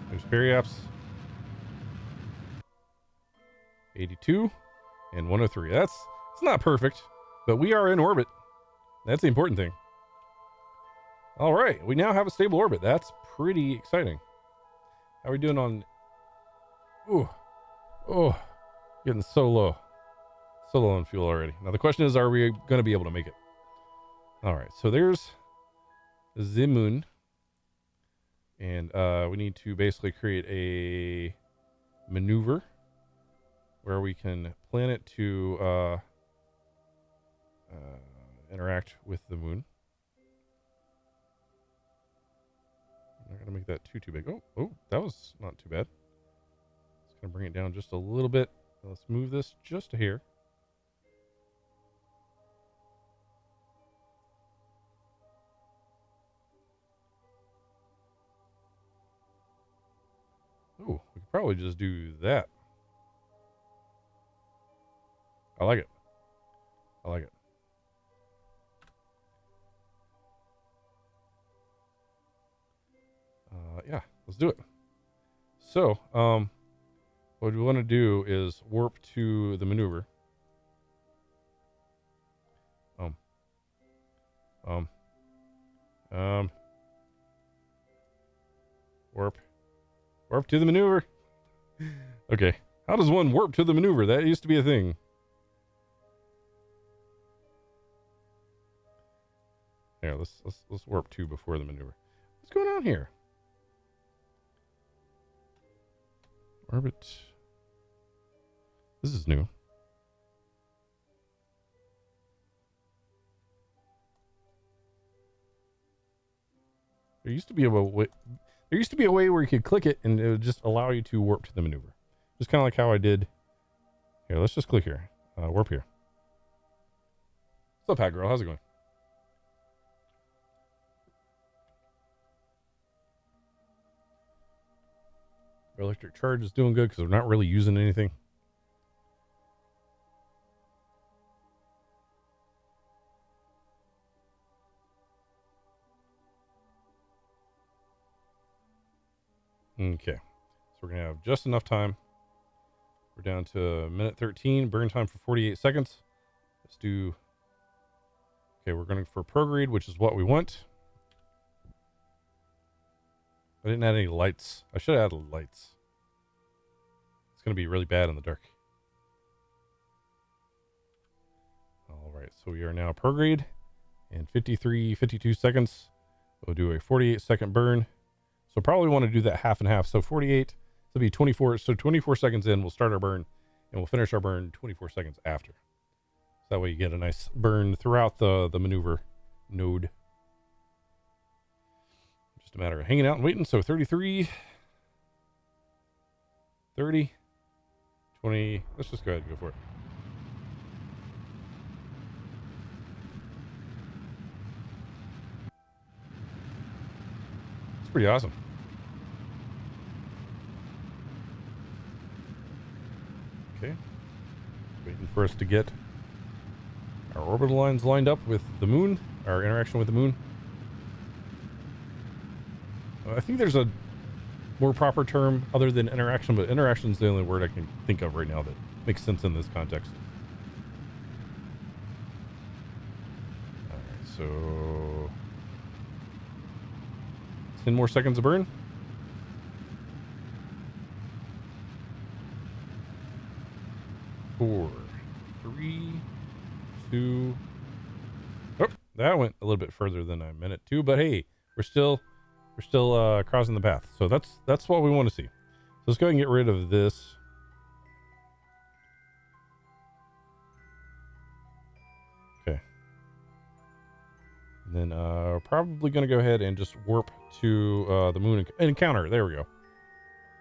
There's periaps. 82 and 103. It's not perfect, but we are in orbit. That's the important thing. All right, we now have a stable orbit. That's pretty exciting. How are we doing on Ooh. Oh, getting so low. So low on fuel already. Now the question is, are we going to be able to make it? All right, so there's the moon. And we need to basically create a maneuver where we can plan it to interact with the moon. I'm not going to make that too big. Oh, that was not too bad. It's going to bring it down just a little bit. Let's move this just a hair. Oh, we could probably just do that. I like it. I like it. Yeah, let's do it. So, what we want to do is warp to the maneuver. Warp to the maneuver. Okay. How does one warp to the maneuver? That used to be a thing. Here, let's warp to before the maneuver. What's going on here? Orbit. This is new. There used to be a way where you could click it and it would just allow you to warp to the maneuver. Just kind of like how I did. Here, let's just click here. Warp here. What's up, Hat Girl? How's it going? Our electric charge is doing good because we're not really using anything. Okay. So we're going to have just enough time. We're down to minute 13. Burn time for 48 seconds. Let's do... Okay, we're going for prograde, which is what we want. I didn't add any lights. I should have added lights. It's going to be really bad in the dark. All right, so we are now prograde. In 52 seconds, we'll do a 48-second burn. So probably want to do that half and half. So 48, so it'll be 24. So 24 seconds in, we'll start our burn, and we'll finish our burn 24 seconds after. So that way you get a nice burn throughout the maneuver node. Just a matter of hanging out and waiting. So 33, 30, 20. Let's just go ahead and go for it. It's pretty awesome. Okay. Waiting for us to get our orbital lines lined up with the moon, our interaction with the moon. I think there's a more proper term other than interaction, but interaction is the only word I can think of right now that makes sense in this context. All right, so 10 more seconds of burn. 4, 3, 2. Oh, that went a little bit further than I meant it to, but hey, we're still crossing the path. So that's what we want to see. So let's go ahead and get rid of this. Okay. And then we're probably going to go ahead and just warp to the moon encounter. There we go.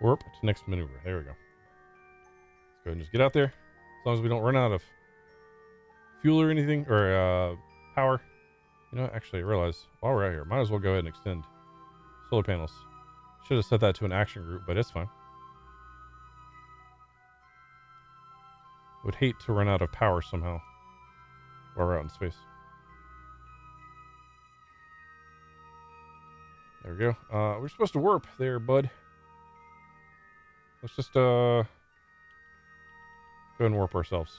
Warp to next maneuver. There we go. Let's go ahead and just get out there. As long as we don't run out of fuel or anything, or power. You know, actually, I realized while we're out here, might as well go ahead and extend solar panels. Should have set that to an action group, but it's fine. Would hate to run out of power somehow while we're out in space. There we go. We're supposed to warp there, bud. Let's just go and warp ourselves.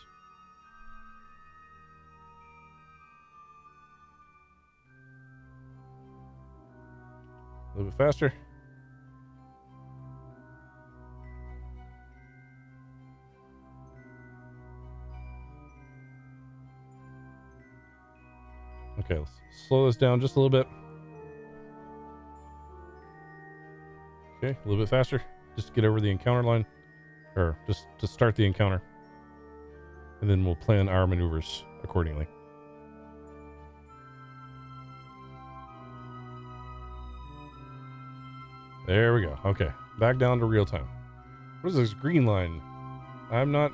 A little bit faster. Okay, let's slow this down just a little bit. Okay, a little bit faster. Just to get over the encounter line. Or just to start the encounter. And then we'll plan our maneuvers accordingly. There we go. Okay, back down to real time. What is this green line? I'm not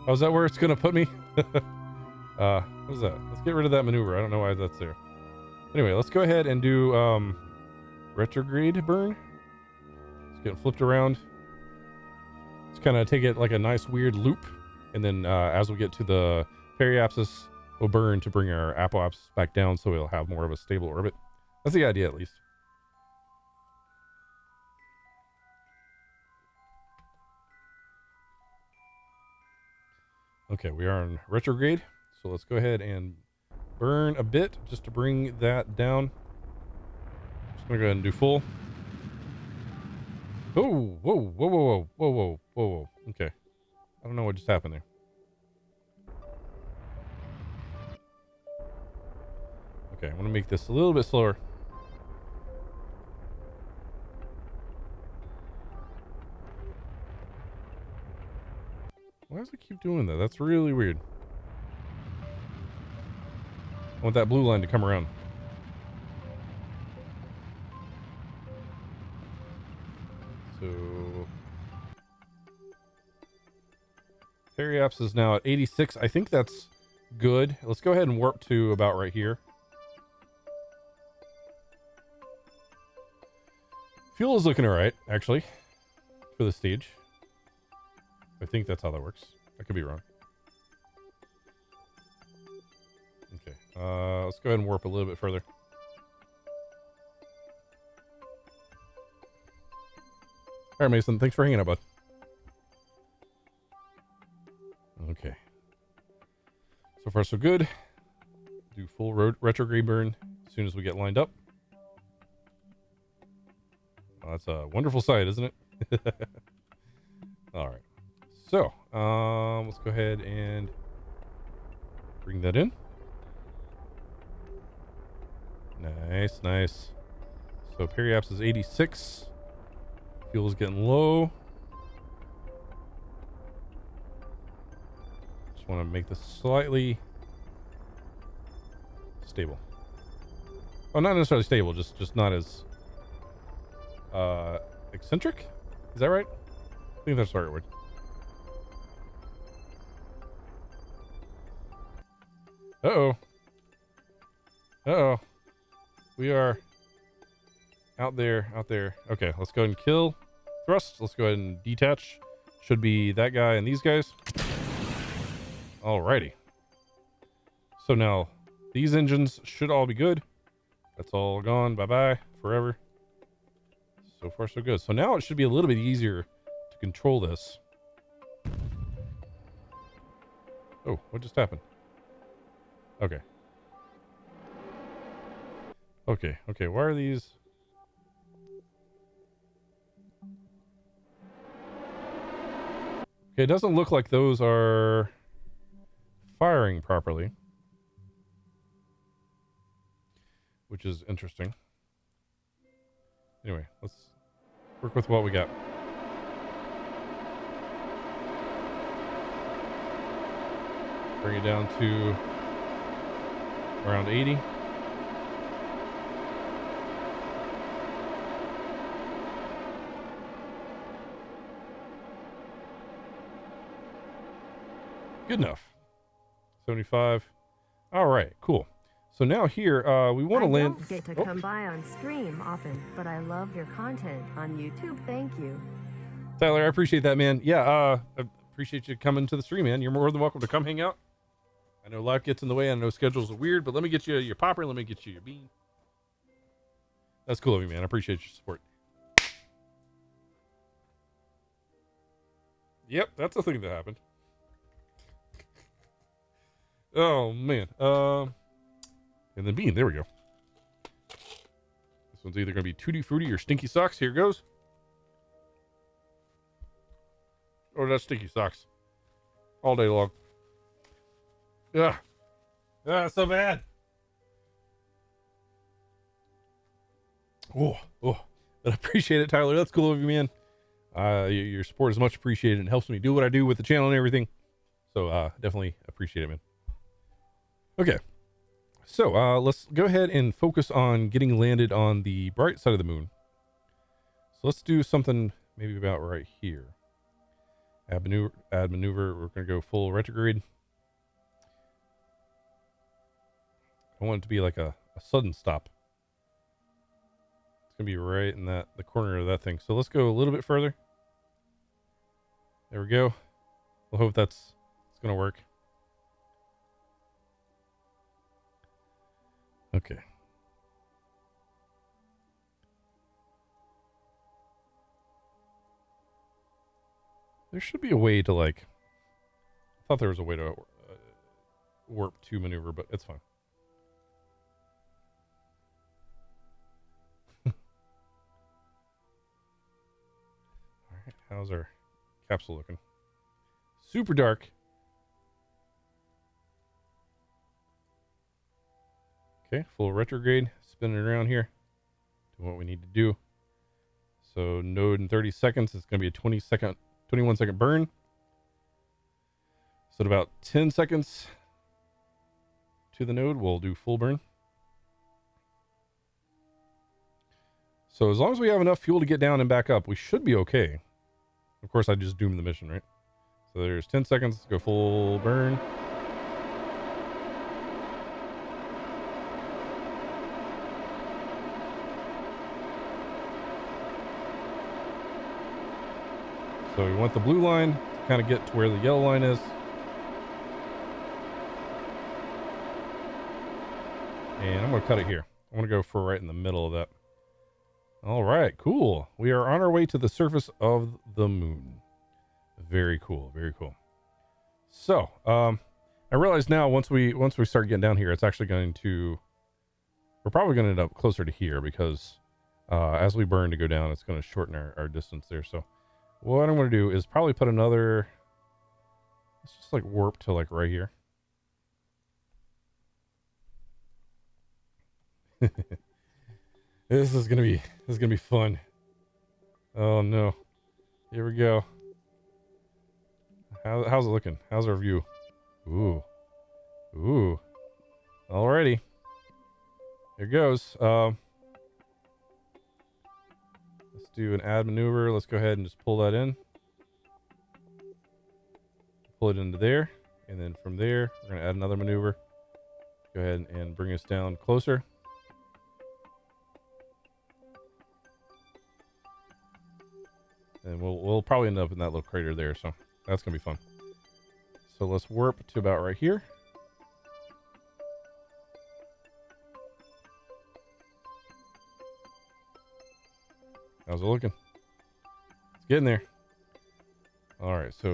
oh, is that where it's going to put me? What is that? Let's get rid of that maneuver. I don't know why that's there. Anyway, let's go ahead and do retrograde burn. It's getting flipped around. Let's kind of take it like a nice weird loop. And then as we get to the periapsis, we'll burn to bring our apoapsis back down so it'll have more of a stable orbit. That's the idea, at least. Okay, we are in retrograde. So let's go ahead and burn a bit just to bring that down. Just gonna go ahead and do full. Oh, whoa, whoa, whoa, whoa, whoa, whoa, whoa. Okay. I don't know what just happened there. Okay, I want to make this a little bit slower. Why does it keep doing that? That's really weird. I want that blue line to come around. So periapsis is now at 86. I think that's good. Let's go ahead and warp to about right here. Fuel is looking all right, actually, for the stage. I think that's how that works. I could be wrong. Okay, let's go ahead and warp a little bit further. All right, Mason, thanks for hanging out, bud. Okay. So far, so good. Do full retrograde burn as soon as we get lined up. Oh, that's a wonderful sight, isn't it? All right. So, let's go ahead and bring that in. Nice, nice. So periapsis is 86. Fuel's getting low. Just want to make this slightly stable. Oh, not necessarily stable, just not as eccentric. Is that right? I think that's the right word. Uh-oh. Uh-oh. We are out there. Okay, let's go ahead and kill thrust. Let's go ahead and detach. Should be that guy and these guys. Alrighty. So now these engines should all be good. That's all gone. Bye-bye. Forever. So far, so good. So now it should be a little bit easier to control this. Oh, what just happened? Okay. Okay, why are these? Okay, it doesn't look like those are firing properly, which is interesting. Anyway, let's work with what we got. Bring it down to around 80. Good enough. 75. All right, cool. So now here, we want to land. I don't get to come by on stream often, but I love your content on YouTube. Thank you. Tyler, I appreciate that, man. Yeah, I appreciate you coming to the stream, man. You're more than welcome to come hang out. I know life gets in the way. I know schedules are weird, but let me get you your popper. Let me get you your bean. That's cool of you, man. I appreciate your support. Yep, that's a thing that happened. Oh, man. And then bean. There we go. This one's either going to be Tutti Frutti or Stinky Socks. Here it goes. Oh, that's Stinky Socks. All day long. Yeah. Ah, so bad. Oh, but I appreciate it, Tyler. That's cool of you, man. Your support is much appreciated. It helps me do what I do with the channel and everything. So definitely appreciate it, man. Okay, so let's go ahead and focus on getting landed on the bright side of the moon. So let's do something maybe about right here. Add maneuver. We're going to go full retrograde. I want it to be like a sudden stop. It's going to be right in the corner of that thing. So let's go a little bit further. There we go. We'll hope it's going to work. Okay. There should be a way to, like, I thought there was a way to warp to maneuver, but it's fine. All right, how's our capsule looking? Super dark. Okay, full retrograde, spinning around here, doing what we need to do. So node in 30 seconds, it's going to be a 21 second burn. So at about 10 seconds to the node, we'll do full burn. So as long as we have enough fuel to get down and back up, we should be okay. Of course, I just doomed the mission, right? So there's 10 seconds, let's go full burn. So we want the blue line to kind of get to where the yellow line is. And I'm going to cut it here. I'm going to go for right in the middle of that. All right, cool. We are on our way to the surface of the moon. Very cool, very cool. So, I realize now once we start getting down here, it's actually going to, we're probably going to end up closer to here because as we burn to go down, it's going to shorten our distance there. So what I'm going to do is probably put another, let's just like warp to like right here. This is gonna be fun. Oh no. Here we go. How's it looking? How's our view? Ooh. Alrighty. Here goes. Let's do an add maneuver. Let's go ahead and just pull that in. Pull it into there. And then from there, we're gonna add another maneuver. Go ahead and bring us down closer. And we'll probably end up in that little crater there, so that's gonna be fun. So let's warp to about right here. How's it looking? It's getting there. All right, so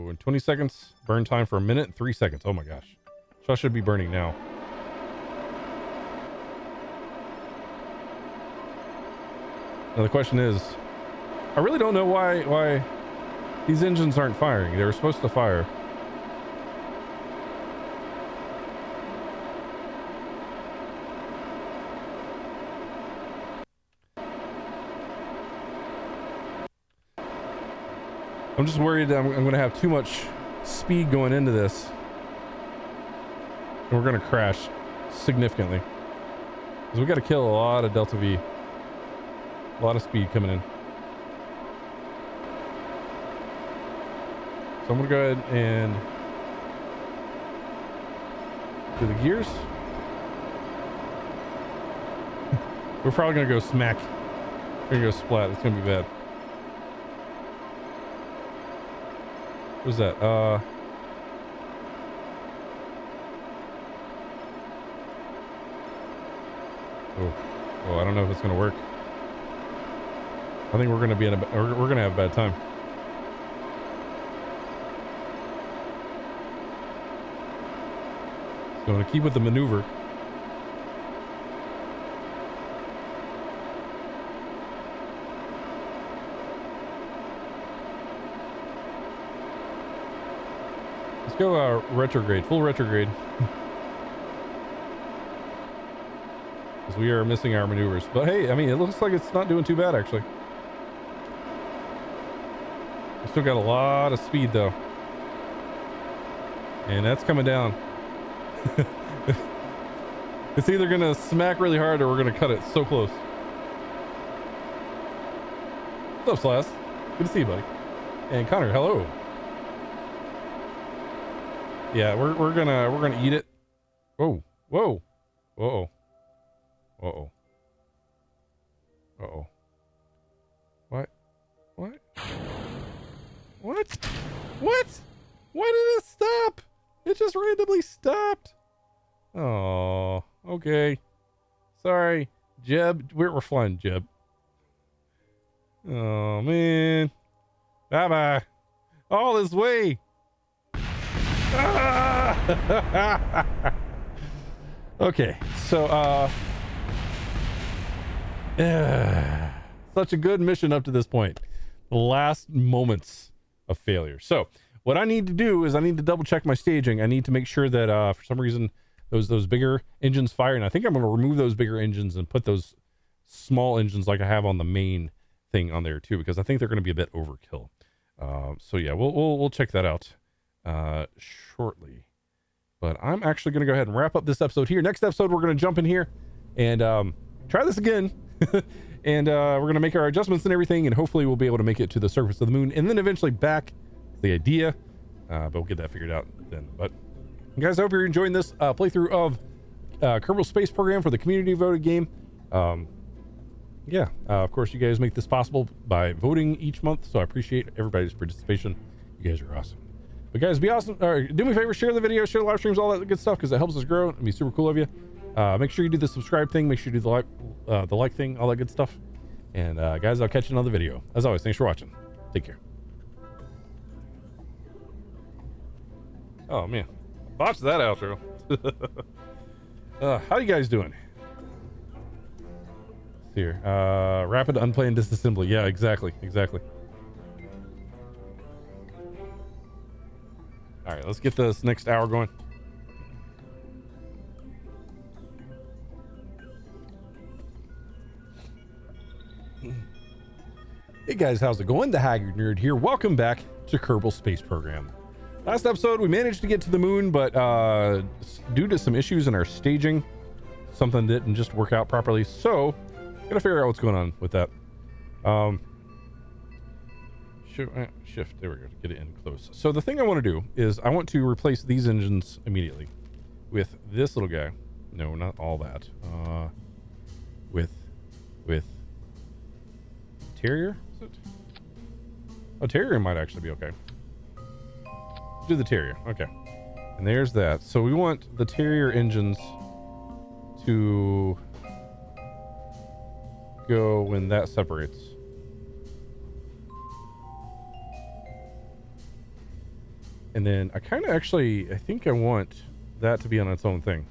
in 20 seconds, burn time for 1 minute and 3 seconds. Oh my gosh. So I should be burning now. Now the question is, I really don't know why these engines aren't firing. They were supposed to fire. I'm just worried that I'm going to have too much speed going into this. And we're going to crash significantly. Because we got to kill a lot of Delta V. A lot of speed coming in. So I'm going to go ahead and do the gears. We're probably going to go smack. We're going to go splat. It's going to be bad. What's that? Oh, I don't know if it's going to work. I think we're going to be we're going to have a bad time. So I'm going to keep with the maneuver. Let's go retrograde, full retrograde. because we are missing our maneuvers. But hey, I mean, it looks like it's not doing too bad, actually. We still got a lot of speed, though. And that's coming down. It's either going to smack really hard or we're going to cut it so close. What's up, Slash? Good to see you, buddy. And Connor, hello. Yeah, we're gonna eat it. Whoa, whoa, uh-oh. Uh-oh. Uh-oh. What? What? What? What? Why did it stop? It just randomly stopped. Oh, okay. Sorry, Jeb. We're flying, Jeb. Oh, man. Bye-bye. All this way. Ah! Okay, so, such a good mission up to this point. The last moments of failure. So, what I need to do is I need to double check my staging. I need to make sure that, for some reason, those bigger engines fire. And I think I'm going to remove those bigger engines and put those small engines like I have on the main thing on there too, because I think they're going to be a bit overkill. So yeah, we'll check that out shortly. But I'm actually going to go ahead and wrap up this episode here. Next episode, we're going to jump in here and try this again. And we're going to make our adjustments and everything, and hopefully we'll be able to make it to the surface of the moon and then eventually back. The idea, but we'll get that figured out then. But guys, I hope you're enjoying this playthrough of Kerbal Space Program for the community voted game. Yeah, of course, you guys make this possible by voting each month, so I appreciate everybody's participation. You guys are awesome. But guys, be awesome. Do me a favor, share the video, share the live streams, all that good stuff, because it helps us grow. It'd be super cool of you. Make sure you do the subscribe thing. Make sure you do the like thing, all that good stuff. And guys, I'll catch you in another video. As always, thanks for watching. Take care. Oh man, botched that outro. How you guys doing? Here, rapid unplanned disassembly. Yeah, exactly. All right, let's get this next hour going. Hey guys, how's it going? The Haggard Nerd here. Welcome back to Kerbal Space Program. Last episode, we managed to get to the moon, but due to some issues in our staging, something didn't just work out properly. So, gotta figure out what's going on with that. Shift. There we go. Get it in close. So the thing I want to do is I want to replace these engines immediately with this little guy. No, not all that. With Terrier. Is it? Oh, Terrier might actually be okay. Do the Terrier. Okay. And there's that. So we want the Terrier engines to go when that separates. And then I kind of I think I want that to be on its own thing.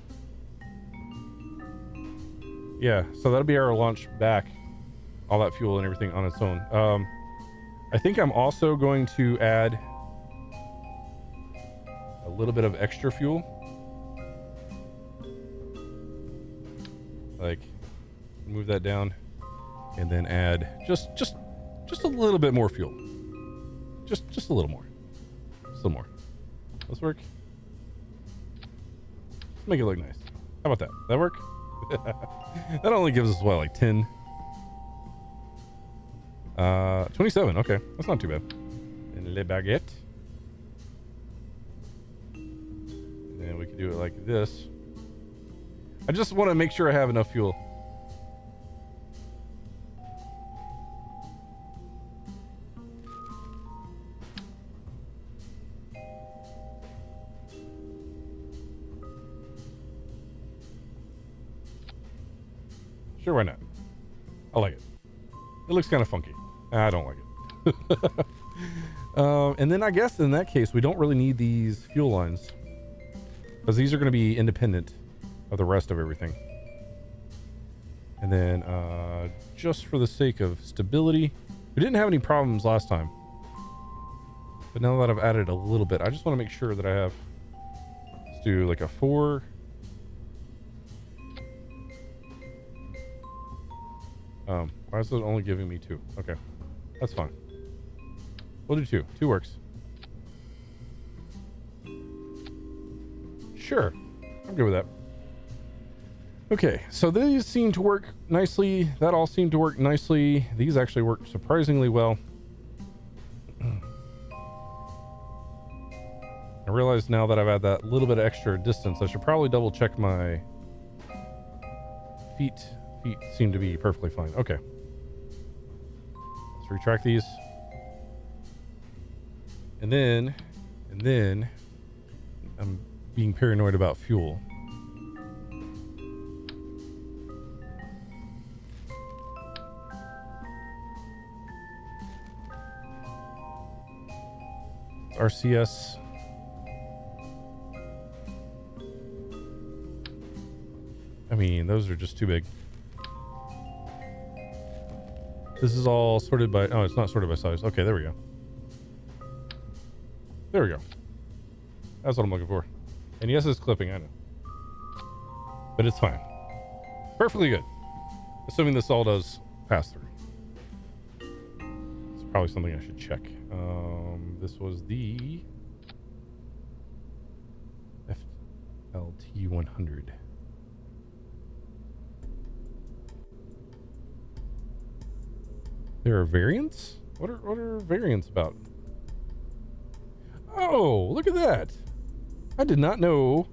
Yeah, so that'll be our launch back. All that fuel and everything on its own. I think I'm also going to add a little bit of extra fuel. Like, move that down and then add just a little bit more fuel. Just a little more. Just a little more. Let's work. Let's make it look nice. How about that? That work? That only gives us what, like 10? 27. Okay, that's not too bad. And le baguette. And then we can do it like this. I just want to make sure I have enough fuel. Sure, why not? I like it. It looks kind of funky. I don't like it. And then I guess in that case, we don't really need these fuel lines because these are going to be independent of the rest of everything. And then just for the sake of stability, we didn't have any problems last time. But now that I've added a little bit, I just want to make sure that I have, let's do like a 4. Why is it only giving me 2? Okay, that's fine. We'll do 2. 2 works. Sure, I'm good with that. Okay, so these seem to work nicely. That all seemed to work nicely. These actually work surprisingly well. I realize now that I've had that little bit of extra distance, I should probably double check my feet. Feet seem to be perfectly fine. Okay. Let's retract these. And then I'm being paranoid about fuel. RCS. I mean, those are just too big. This is all sorted by... Oh, it's not sorted by size. Okay, there we go. There we go. That's what I'm looking for. And yes, it's clipping, I know. But it's fine. Perfectly good. Assuming this all does pass through. It's probably something I should check. This was the FLT 100. There are variants? What are variants about? Oh, look at that. I did not know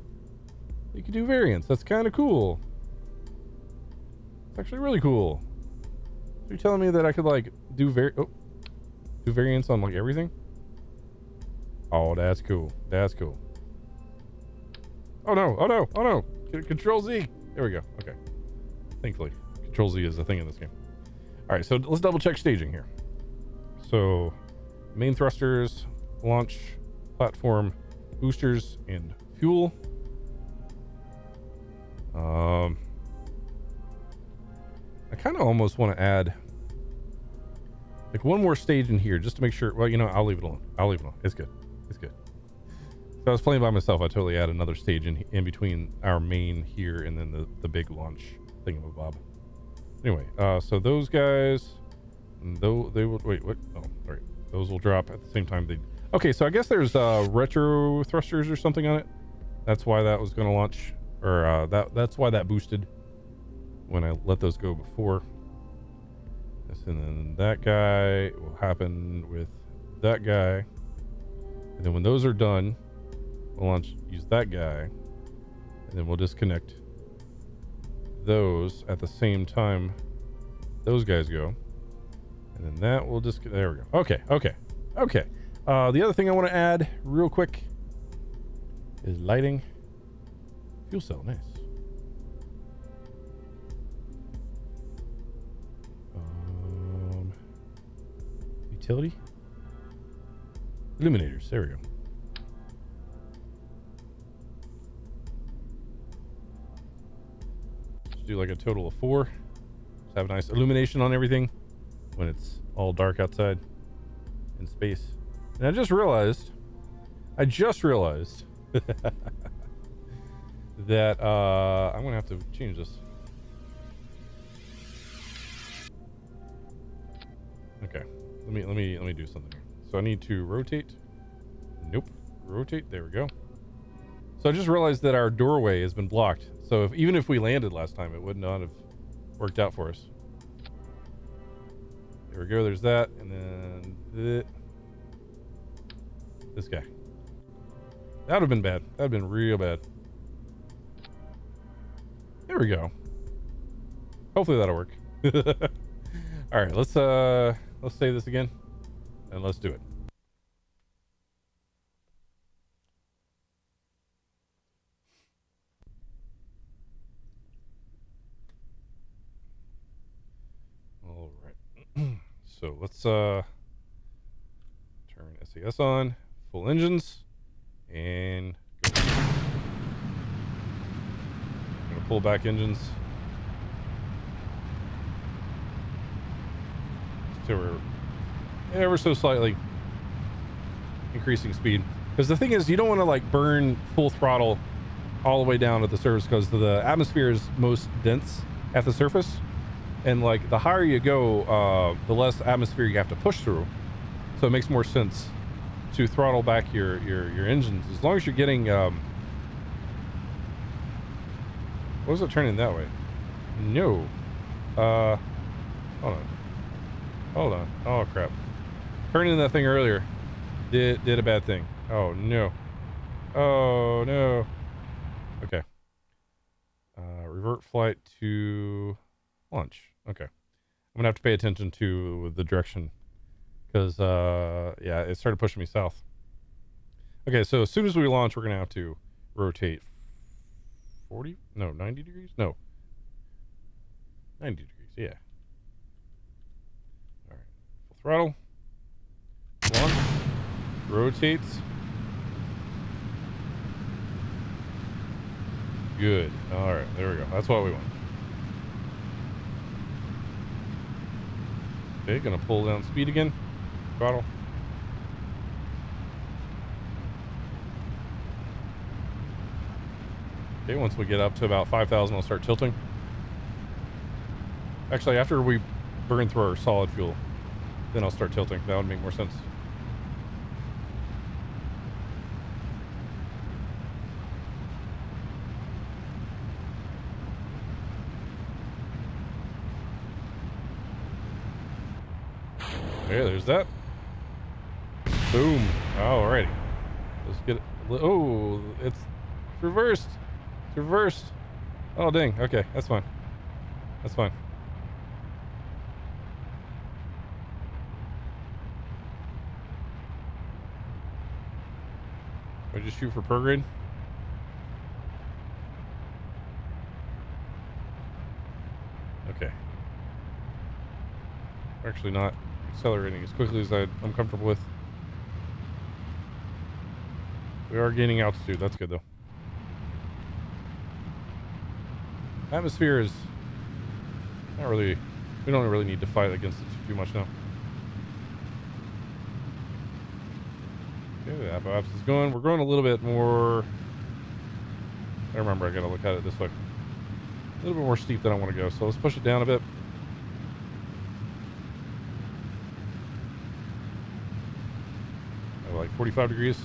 you could do variants. That's kind of cool. It's actually really cool. So you're telling me that I could like do variants on like everything? Oh, that's cool. That's cool. Oh no, oh no, oh no. Control Z. There we go. Okay. Thankfully, Control Z is a thing in this game. All right, so let's double check staging here. So main thrusters, launch, platform, boosters, and fuel. I kind of almost want to add like one more stage in here just to make sure. Well, you know, I'll leave it alone. I'll leave it alone. It's good. It's good. If I was playing by myself, I'd totally add another stage in between our main here and then the big launch thingamabob. Anyway, so those guys, though they will wait. What? Oh, all right. Those will drop at the same time. Okay, so I guess there's retro thrusters or something on it. That's why that was going to launch, or that's why that boosted when I let those go before. And then that guy will happen with that guy, and then when those are done, we'll use that guy, and then we'll disconnect those at the same time those guys go, and then that will just there we go. Okay. The other thing I want to add real quick is lighting. Fuel cell, nice. Utility illuminators, there we go. Do like a total of 4. Just have a nice illumination on everything when it's all dark outside in space. And I just realized that I'm gonna have to change this. Okay, let me do something here. So I need to rotate. Nope, rotate. There we go. So I just realized that our doorway has been blocked. So even if we landed last time, it would not have worked out for us. There we go. There's that. And then this guy. That would have been bad. That would have been real bad. There we go. Hopefully that'll work. All right, let's save this again and let's do it. All right. So let's turn SAS on, full engines, and go. I'm gonna pull back engines. So we're ever so slightly increasing speed, because the thing is, you don't want to like burn full throttle all the way down at the surface, because the atmosphere is most dense at the surface. And like the higher you go, the less atmosphere you have to push through. So it makes more sense to throttle back your engines as long as you're getting. What was it turning that way? No. Hold on. Oh crap! Turning that thing earlier did a bad thing. Oh no. Oh no. Okay. Revert flight to launch. Okay. I'm gonna have to pay attention to the direction because yeah, it started pushing me south. Okay, so as soon as we launch, we're gonna have to rotate 90 degrees? No. 90 degrees, yeah. All right. Full throttle. Launch. Rotates. Good. All right, there we go. That's what we want. Okay, gonna pull down speed again. Throttle. Okay, once we get up to about 5,000, I'll start tilting. Actually, after we burn through our solid fuel, then I'll start tilting. That would make more sense. Okay, there's that. Boom. Alrighty. Let's get it. Oh, it's reversed. It's reversed. Oh, dang. Okay, that's fine. That's fine. I just shoot for prograde. Okay. Actually not accelerating as quickly as I'm comfortable with. We are gaining altitude. That's good though. Atmosphere is not really, we don't really need to fight against it too much now. Okay, the apps is going. We're going a little bit more. I remember I gotta look at it this way. A little bit more steep than I want to go. So let's push it down a bit. Like 45 degrees.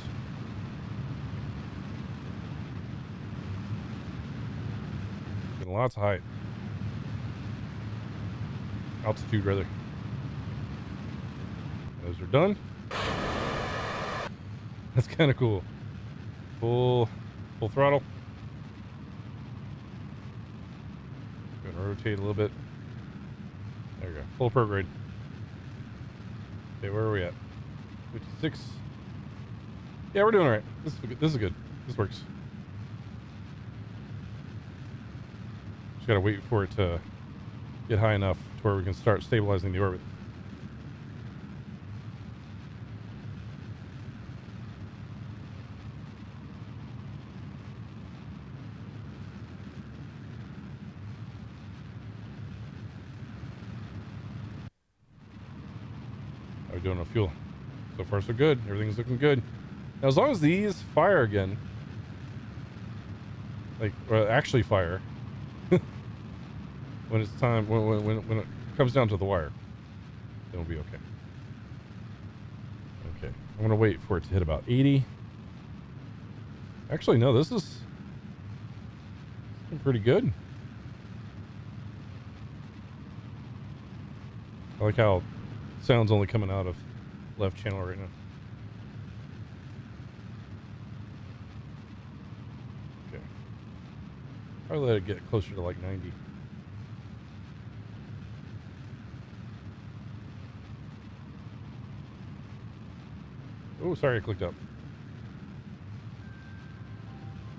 Getting lots of height. Altitude, rather. Those are done. That's kind of cool. Full throttle. Gonna rotate a little bit. There we go. Full prograde. Okay, where are we at? 56. Yeah, we're doing all right. This is good. This works. Just gotta wait for it to get high enough to where we can start stabilizing the orbit. How are we doing on fuel? So far so good. Everything's looking good. Now, as long as these fire again, like, or actually fire, when it's time, when it comes down to the wire, then we'll be okay. Okay, I'm gonna wait for it to hit about 80. Actually, no, this is pretty good. I like how sound's only coming out of left channel right now. Probably let it get closer to like 90. Oh, sorry, I clicked up.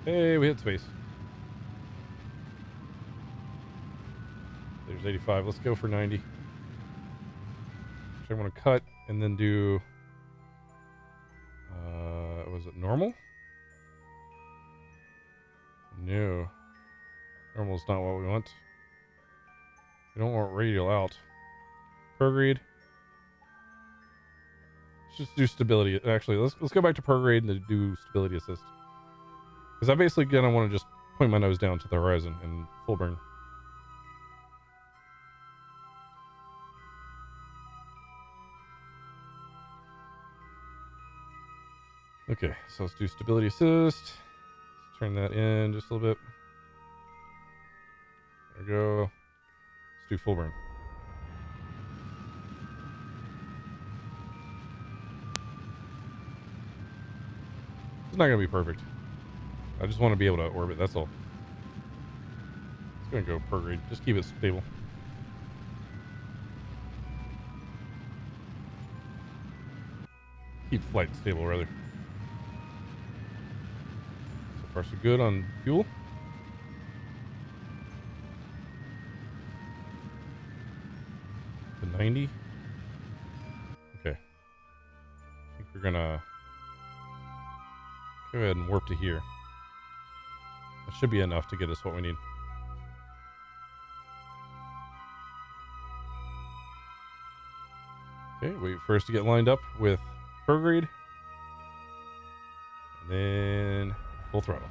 Hey, we hit space. There's 85. Let's go for 90. So I'm going to cut and then do... was it normal? No. Normal's not what we want. We don't want radial out. Prograde. Let's just do stability. Actually, let's go back to prograde and do stability assist. Because I basically gonna want to just point my nose down to the horizon and full burn. Okay, so let's do stability assist. Let's turn that in just a little bit. There we go. Let's do full burn. It's not going to be perfect. I just want to be able to orbit, that's all. It's going to go per grade. Just keep it stable. Keep flight stable, rather. So far, so good on fuel. To 90. Okay. I think we're going to go ahead and warp to here. That should be enough to get us what we need. Okay, wait for us to get lined up with prograde. And then full throttle.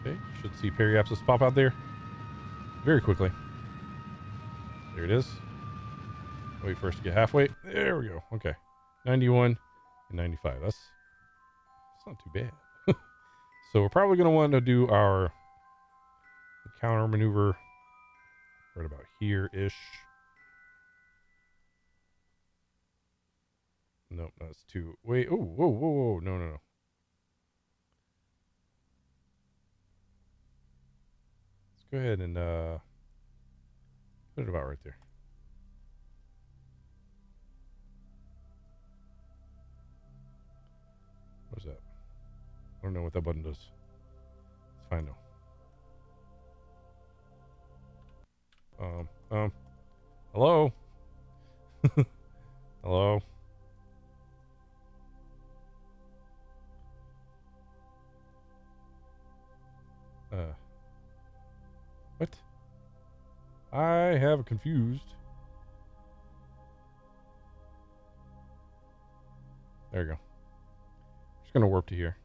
Okay, should see periapsis pop out there very quickly. There it is. Wait for us to get halfway. There we go. Okay. 91 and 95. That's not too bad. So we're probably going to want to do our counter maneuver right about here-ish. Nope, that's too... Wait, oh, whoa, whoa, whoa. No, no, no. Let's go ahead and put it about right there. What's that? I don't know what that button does. It's fine though. Hello? Hello? What? I have confused. There you go. Just gonna warp to here.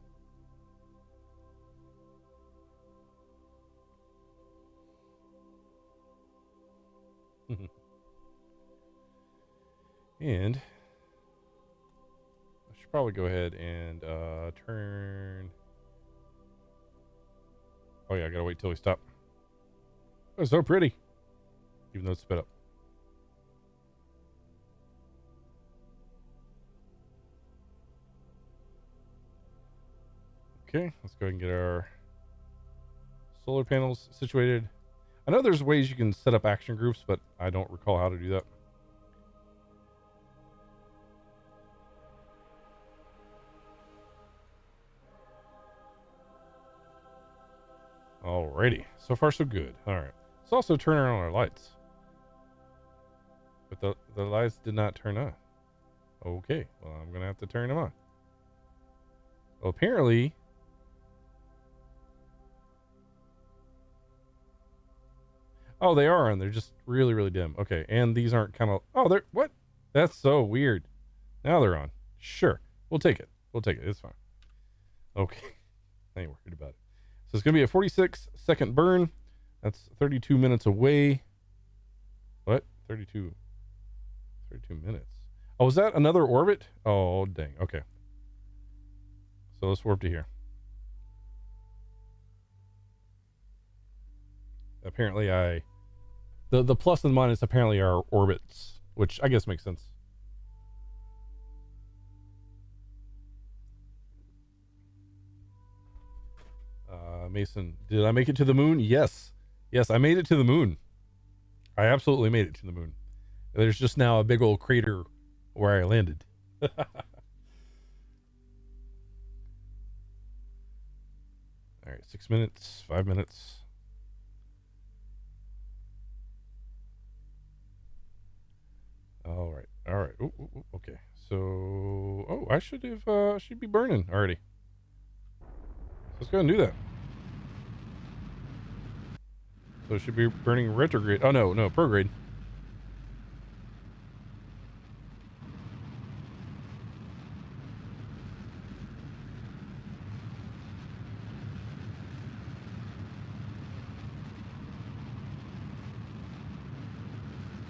And I should probably go ahead and turn. Oh yeah, I gotta wait till we stop. Oh, so pretty. Even though it's sped up. Okay, let's go ahead and get our solar panels situated. I know there's ways you can set up action groups, but I don't recall how to do that. Alrighty, so far so good. All right, let's also turn on our lights. But the lights did not turn on. Okay, well I'm gonna have to turn them on. Well, apparently. Oh, they are on. They're just really, really dim. Okay, and these aren't kind of... Oh, they're... What? That's so weird. Now they're on. Sure. We'll take it. We'll take it. It's fine. Okay. I ain't worried about it. So it's going to be a 46-second burn. That's 32 minutes away. What? 32 minutes. Oh, is that another orbit? Oh, dang. Okay. So let's warp to here. Apparently the plus and minus apparently are orbits, which I guess makes sense. Mason, did I make it to the moon? Yes, I made it to the moon. I absolutely made it to the moon. There's just now a big old crater where I landed. All right, 6 minutes, 5 minutes. All right. Ooh, okay. So, I should be burning already. Let's go ahead and do that. So it should be burning retrograde. Oh no, prograde.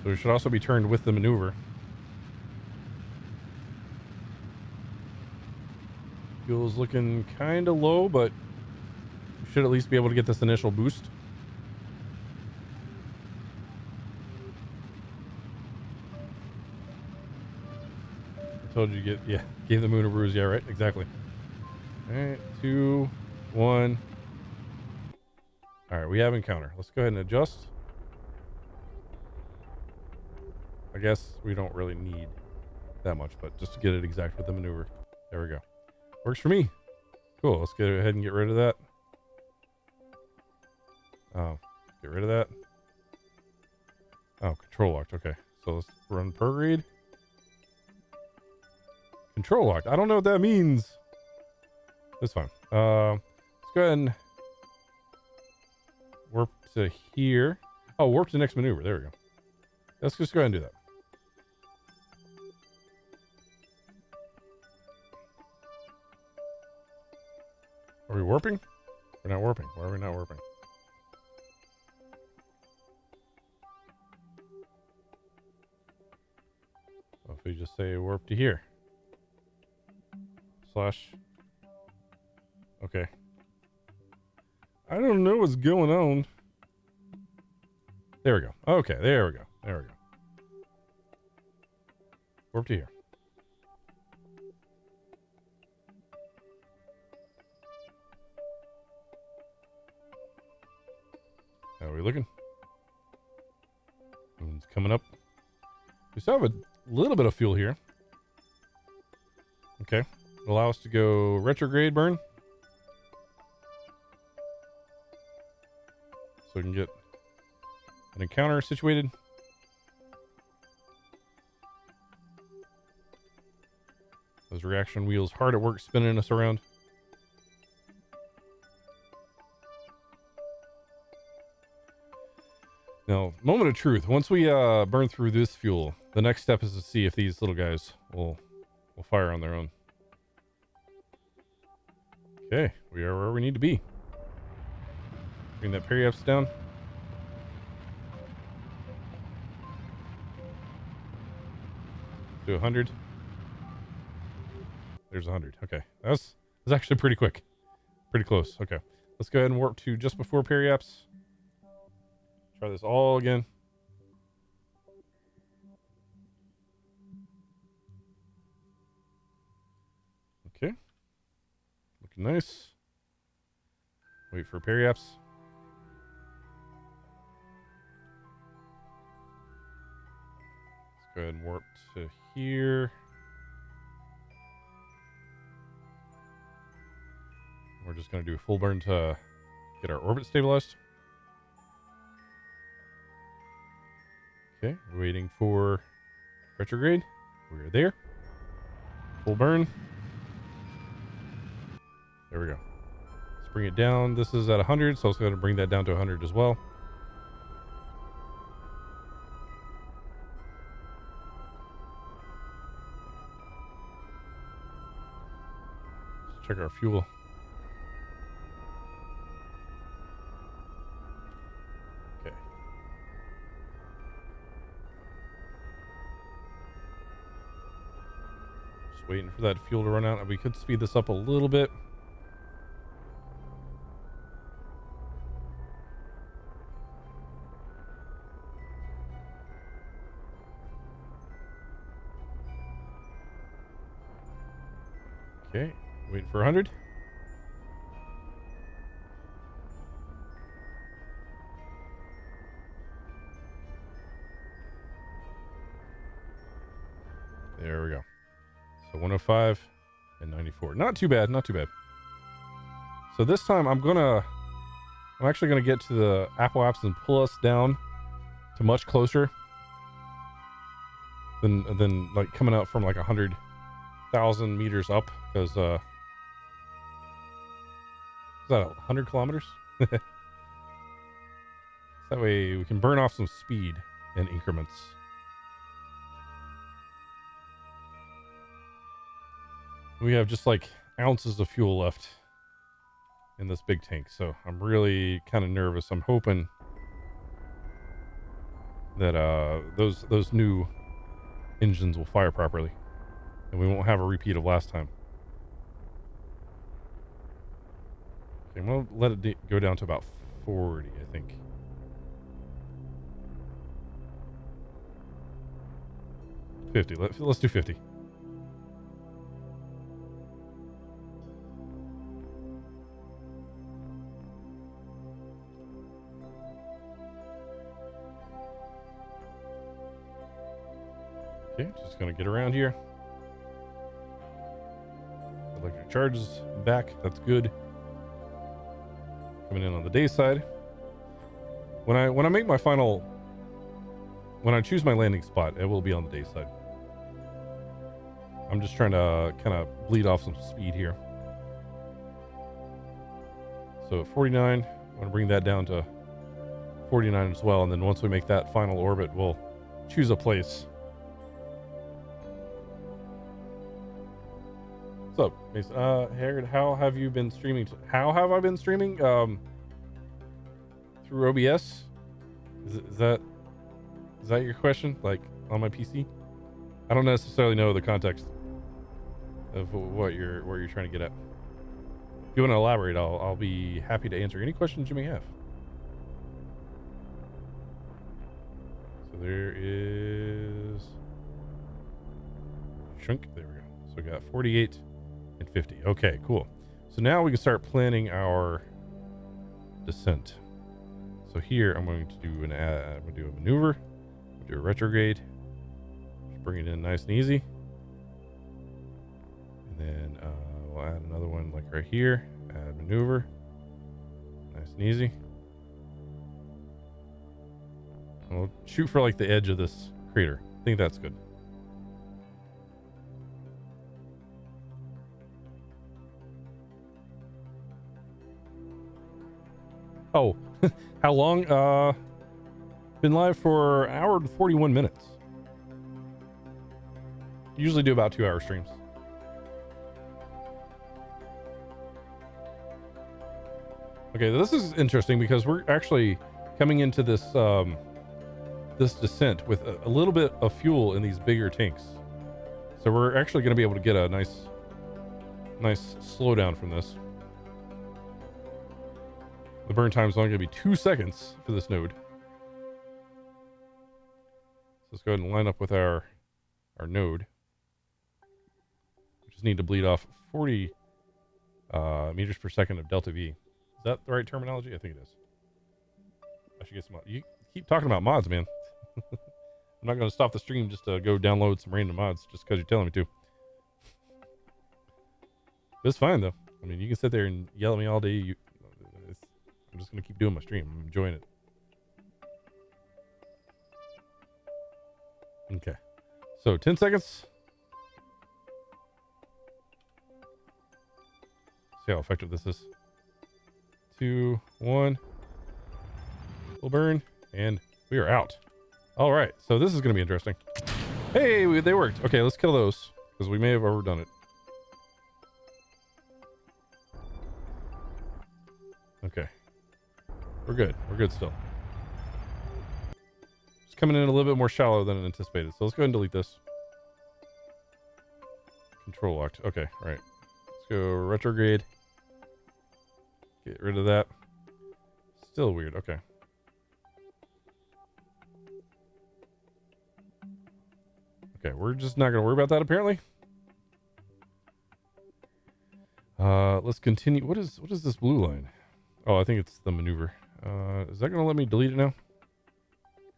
So it should also be turned with the maneuver. Fuel's looking kind of low, but we should at least be able to get this initial boost. I told you to get, yeah, gave the moon a bruise. Yeah, right, exactly. All right, 2, 1. All right, we have encounter. Let's go ahead and adjust. I guess we don't really need that much, but just to get it exact with the maneuver. There we go. Works for me. Cool. Let's go ahead and get rid of that. Oh, get rid of that. Oh, control locked. Okay. So let's run prograde. Control locked. I don't know what that means. That's fine. Let's go ahead and warp to here. Oh, warp to next maneuver. There we go. Let's just go ahead and do that. Are we warping? We're not warping. Why are we not warping? Well, if we just say warp to here. Slash. Okay. I don't know what's going on. There we go. Okay, there we go. There we go. Warp to here. How are we looking? Moon's coming up. We still have a little bit of fuel here. Okay. Allow us to go retrograde burn. So we can get an encounter situated. Those reaction wheels hard at work spinning us around. Now, moment of truth. Once we burn through this fuel, the next step is to see if these little guys will fire on their own. Okay, we are where we need to be. Bring that periaps down. To 100. There's 100. Okay, that's actually pretty quick. Pretty close. Okay, let's go ahead and warp to just before periaps. Try this all again. Okay. Looking nice. Wait for periaps. Let's go ahead and warp to here. We're just going to do a full burn to get our orbit stabilized. Okay, waiting for retrograde. We're there. Full burn. There we go. Let's bring it down. This is at 100, so let's go ahead and bring that down to 100 as well. Let's check our fuel. Okay. Just waiting for that fuel to run out. We could speed this up a little bit. Okay, waiting for 100. There we go. So 105 and 94. Not too bad, not too bad. So this time I'm actually gonna get to the Apple apps and pull us down to much closer than like coming out from like 100,000 meters up, because is that 100 kilometers? That way we can burn off some speed in increments. We have just like ounces of fuel left in this big tank, so I'm really kind of nervous. I'm hoping that those new engines will fire properly and we won't have a repeat of last time. I'm gonna let it go down to about 40, I think. $50. Let's do 50. Okay, just gonna get around here. Electric charge is back. That's good. Coming in on the day side. When I make my final, when I choose my landing spot, it will be on the day side. I'm just trying to kind of bleed off some speed here. So at 49, I'm going to bring that down to 49 as well. And then once we make that final orbit, we'll choose a place. What's up, Mason? Haggard, how have you been streaming? How have I been streaming? Through OBS? Is that your question? Like on my PC? I don't necessarily know the context of what you're trying to get at. If you want to elaborate, I'll be happy to answer any questions you may have. So there is shrink. There we go. So we got 48 and 50. Okay, cool. So now we can start planning our descent. So here I'm going to do I'm going to do a maneuver, do a retrograde, just bring it in nice and easy, and then we'll add another one like right here. Add maneuver, nice and easy. And we'll shoot for like the edge of this crater. I think that's good. Oh, how long? Been live for an hour and 41 minutes. Usually do about 2-hour streams. Okay, this is interesting because we're actually coming into this this descent with a little bit of fuel in these bigger tanks. So we're actually going to be able to get a nice slowdown from this. The burn time is only going to be 2 seconds for this node. So let's go ahead and line up with our node. We just need to bleed off 40 meters per second of delta V. Is that the right terminology? I think it is. I should get some. You keep talking about mods, man. I'm not going to stop the stream just to go download some random mods just because you're telling me to. It's fine though. I mean, you can sit there and yell at me all day. I'm just going to keep doing my stream. I'm enjoying it. Okay. So 10 seconds. See how effective this is. 2, 1. We'll burn. And we are out. All right. So this is going to be interesting. Hey, they worked. Okay, let's kill those because we may have overdone it. Okay. We're good. We're good still. It's coming in a little bit more shallow than anticipated. So let's go ahead and delete this. Control locked. Okay. All right. Let's go retrograde. Get rid of that. Still weird. Okay. Okay. We're just not going to worry about that apparently. Let's continue. What is this blue line? Oh, I think it's the maneuver. Is that going to let me delete it now?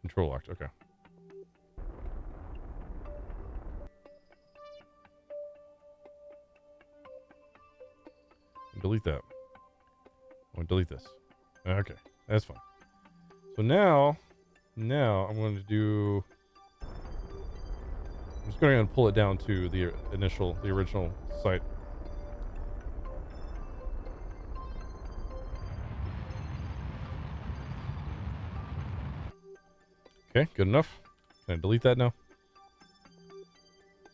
Control locked. Okay. Delete that. I'm going to delete this. Okay. That's fine. So now I'm going to do... I'm just going to pull it down to the original site. Okay, good enough. Can I delete that now?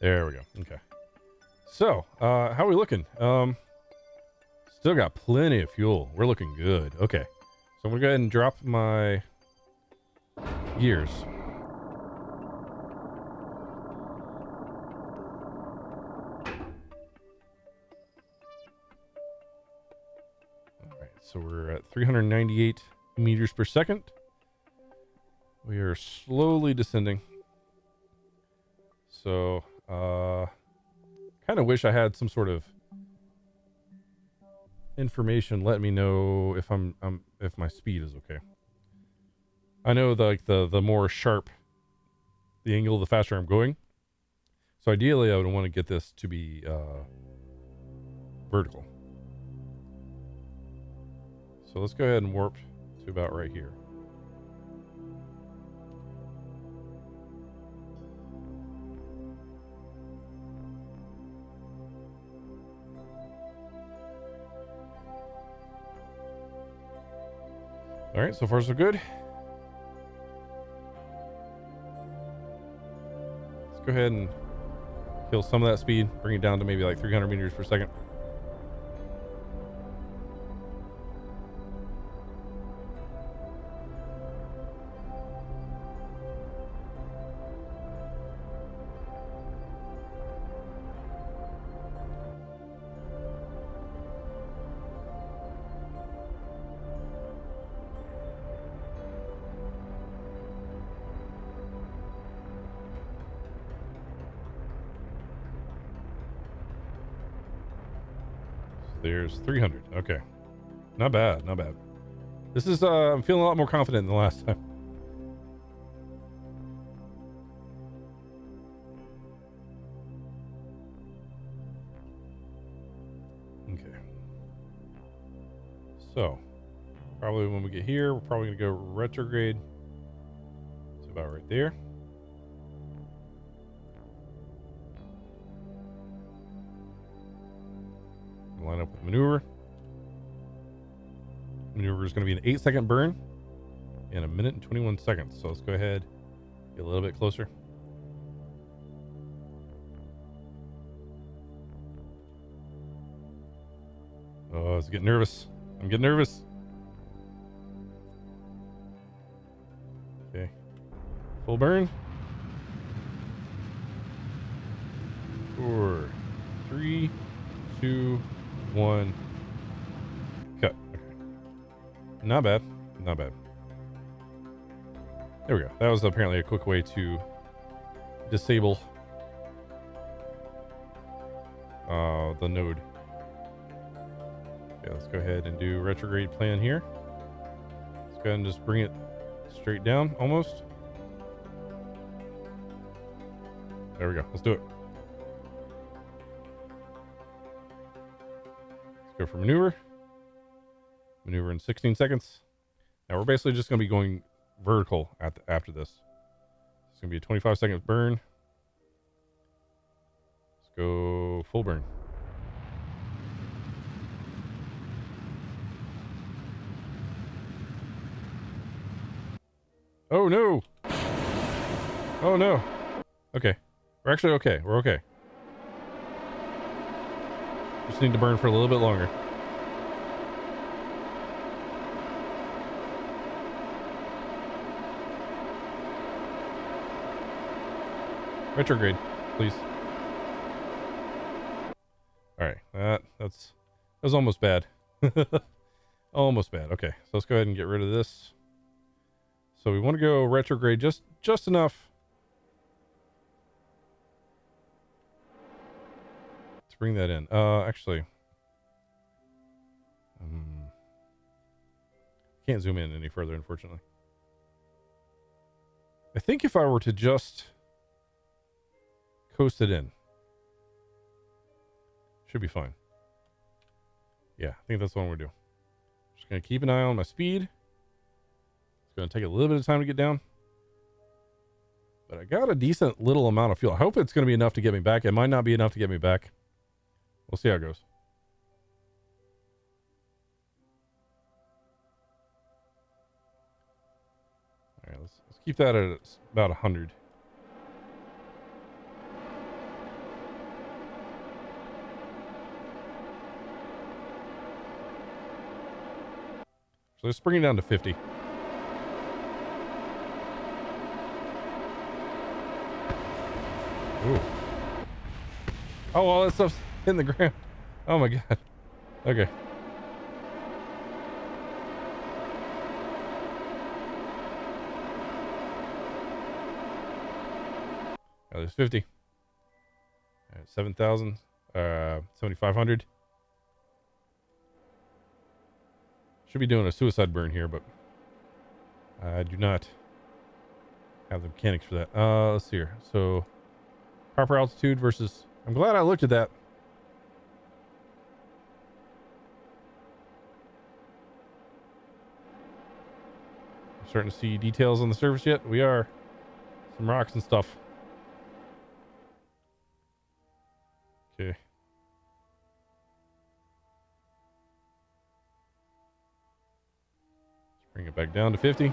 There we go. Okay. So, how are we looking? Still got plenty of fuel. We're looking good. Okay. So I'm going to go ahead and drop my gears. All right. so we're at 398 meters per second. We are slowly descending. So, kind of wish I had some sort of information let me know if if my speed is okay. I know the more sharp the angle, the faster I'm going. So ideally I would want to get this to be vertical. So let's go ahead and warp to about right here. All right, so far so good. Let's go ahead and kill some of that speed, bring it down to maybe like 300 meters per second. There's 300. Okay. Not bad. Not bad. This is, I'm feeling a lot more confident than the last time. Okay. So, probably when we get here, we're probably going to go retrograde. It's about right there. Line up with maneuver. Maneuver is going to be an 8-second burn in 1 minute and 21 seconds. So let's go ahead, get a little bit closer. Oh, I was getting nervous. I'm getting nervous. Okay. Full burn. 4, 3, 2, 1. Cut. Okay. Not bad. Not bad. There we go. That was apparently a quick way to disable the node. Okay, let's go ahead and do retrograde plan here. Let's go ahead and just bring it straight down almost. There we go. Let's do it. Go for maneuver. Maneuver in 16 seconds. Now we're basically just going to be going vertical after this. It's going to be a 25-second burn. Let's go full burn. Oh no! Oh no! Okay. We're actually okay. We're okay. Just need to burn for a little bit longer. Retrograde, please. All right, that was almost bad. Almost bad. Okay, so let's go ahead and get rid of this. So we want to go retrograde just enough to bring that in. Actually, can't zoom in any further, unfortunately. I think if I were to just coast it in, should be fine. Yeah, I think that's what we're doing. Just gonna keep an eye on my speed. It's gonna take a little bit of time to get down, but I got a decent little amount of fuel. I hope it's gonna be enough to get me back. It might not be enough to get me back. We'll see how it goes. All right, let's keep that at about 100. So let's bring it down to 50. Ooh. Oh, all that stuff's in the ground. Oh my god. Okay. there's 50. All right, 7,000. 7,500. Should be doing a suicide burn here, but I do not have the mechanics for that. Let's see here. So proper altitude versus, I'm glad I looked at that. I'm starting to see details on the surface yet. We are. Some rocks and stuff. Okay. Let's bring it back down to 50.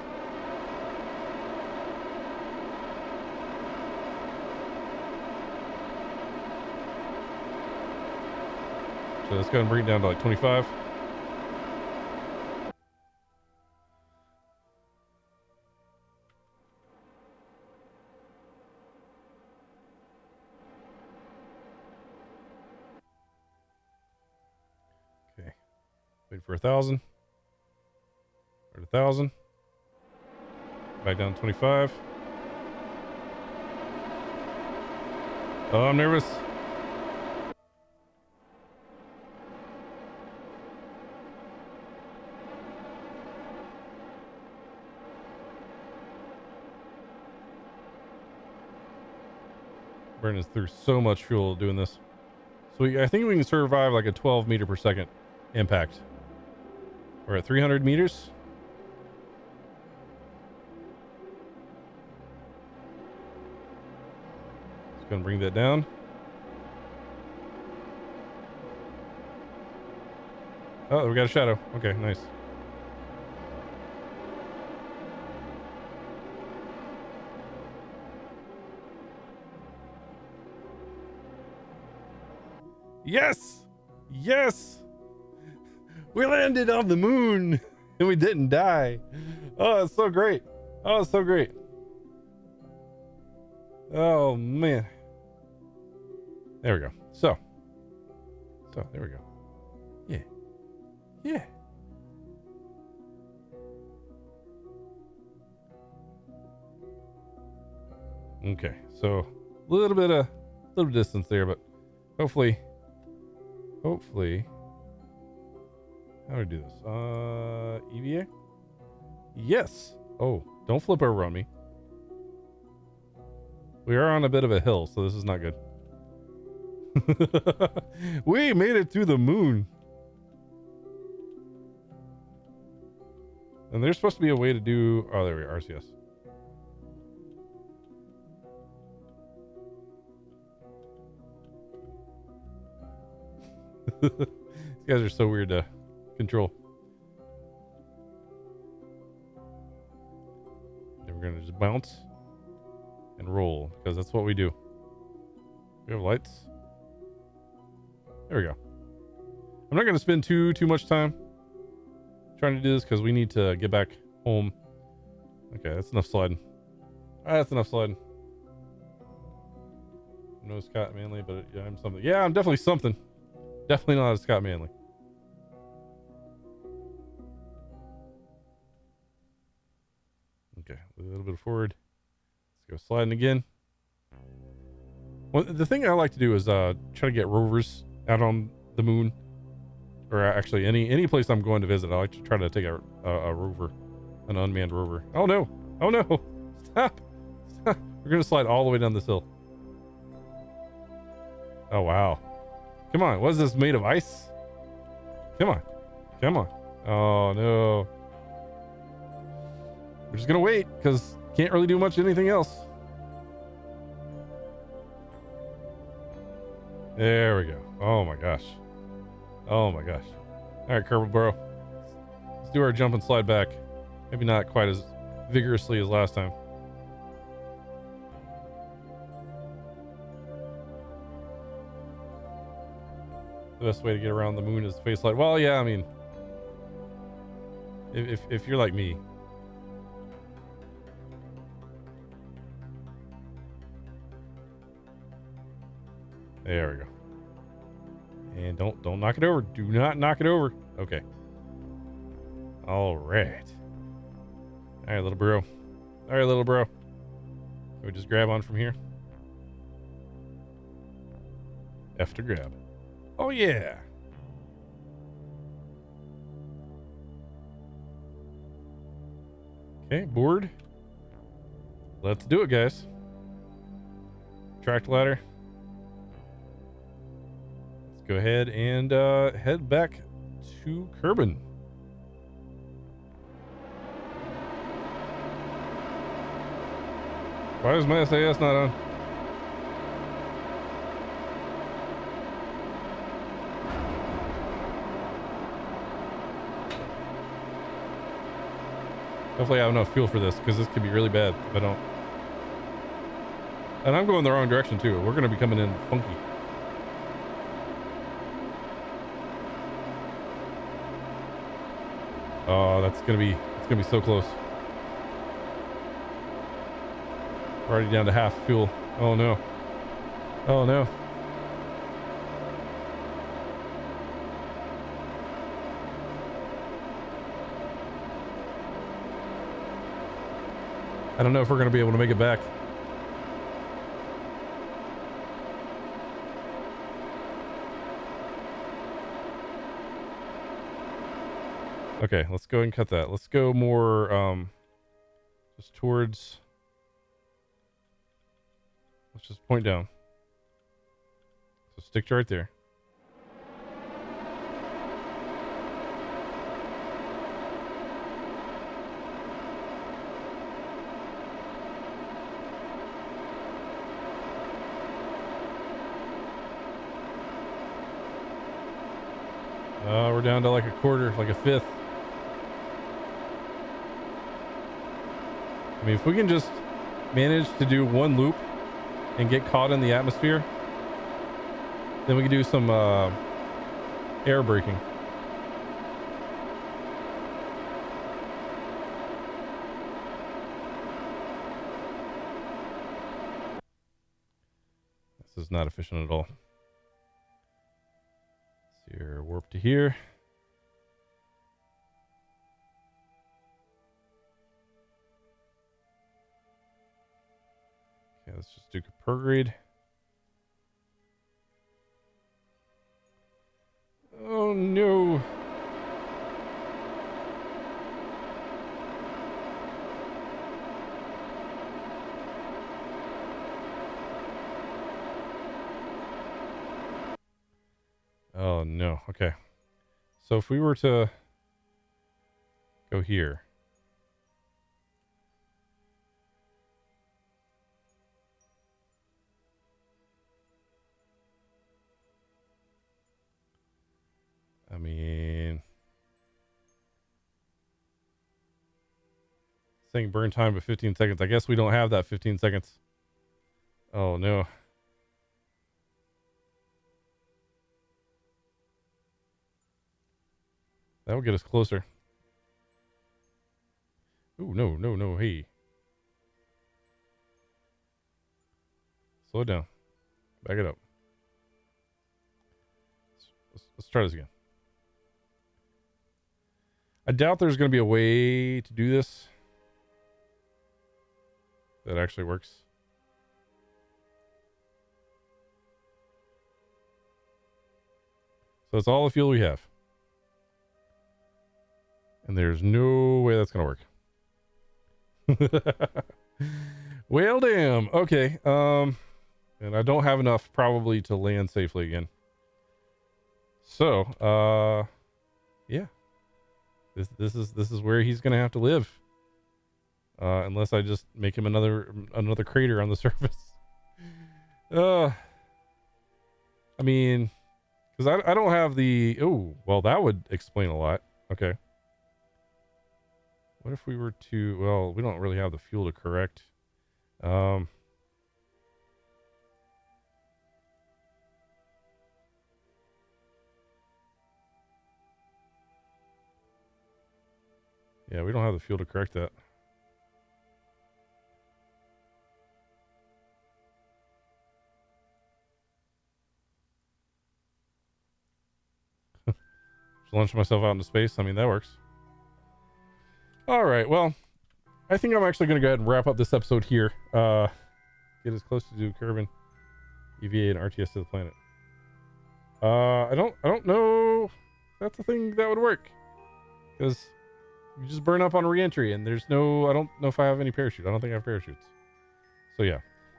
So let's go and bring it down to like 25. Okay. Wait for 1,000. Or 1,000. Back down to 25. Oh, I'm nervous. Burning through so much fuel doing this. So I think we can survive like a 12 meter per second impact. We're at 300 meters. Just gonna bring that down. Oh, we got a shadow. Okay, nice. Yes! Yes! We landed on the moon and we didn't die. Oh, it's so great. Oh, it's so great. Oh, man. There we go. So there we go. Yeah. Yeah. Okay. So a little bit of distance there, but hopefully, how do I do this? EVA? Yes. Oh, don't flip over on me. We are on a bit of a hill, so this is not good. We made it to the moon. And there's supposed to be a way to do, oh, there we are, RCS. These guys are so weird to control. And we're gonna just bounce and roll because that's what we do. We have lights. There we go. I'm not gonna spend too much time trying to do this because we need to get back home. Okay, that's enough sliding. That's enough sliding. No Scott Manley, but yeah, I'm something. Yeah, I'm definitely something. Definitely not a Scott Manley. Okay, a little bit forward. Let's go sliding again. Well, the thing I like to do is try to get rovers out on the moon, or actually any place I'm going to visit. I like to try to take a rover, an unmanned rover. Oh no! Oh no! Stop! Stop! We're gonna slide all the way down this hill. Oh wow! Come on! What is this made of ice? Come on! Come on! Oh no! We're just gonna wait because can't really do much anything else. There we go. Oh my gosh. Oh my gosh. All right, Kerbal bro. Let's do our jump and slide back. Maybe not quite as vigorously as last time. The best way to get around the moon is face slide. Well, yeah, I mean, if you're like me. There we go. And don't knock it over. Do not knock it over. Okay. All right. All right, little bro. All right, little bro. Can we just grab on from here? F to grab. Oh yeah. Okay, board. Let's do it, guys. Track ladder. Let's go ahead and head back to Kerbal. Why is my SAS not on? Hopefully I have enough fuel for this, because this could be really bad if I don't. And I'm going the wrong direction too. We're going to be coming in funky. Oh, it's gonna be so close. We're already down to half fuel. Oh no. Oh no. I don't know if we're gonna be able to make it back. Okay, let's go ahead and cut that. Let's go more, just towards, let's just point down. So stick right there. We're down to like a quarter, like a fifth. I mean, if we can just manage to do one loop and get caught in the atmosphere, then we can do some air braking. This is not efficient at all. So you're warp to here. Okay, let's just do Pkwy. Oh no. Oh no. Okay. So if we were to go here. I mean, saying burn time of 15 seconds. I guess we don't have that 15 seconds. Oh no. That will get us closer. Ooh, no, no, no. Hey. Slow it down. Back it up. Let's try this again. I doubt there's going to be a way to do this that actually works. So it's all the fuel we have. And there's no way that's going to work. Well, damn. Okay. And I don't have enough probably to land safely again. So, yeah. This is where he's going to have to live. Unless I just make him another crater on the surface. I mean, because I don't have the... Oh, well, that would explain a lot. Okay. What if we were to... Well, we don't really have the fuel to correct. Yeah, we don't have the fuel to correct that. Just launch myself out into space. I mean, that works. All right. Well, I think I'm actually going to go ahead and wrap up this episode here. Get as close to Kerbal, EVA, and RTS to the planet. I don't know if that's a thing that would work, because you just burn up on re-entry, and there's no, I don't know if I have any parachute. I don't think I have parachutes. So yeah.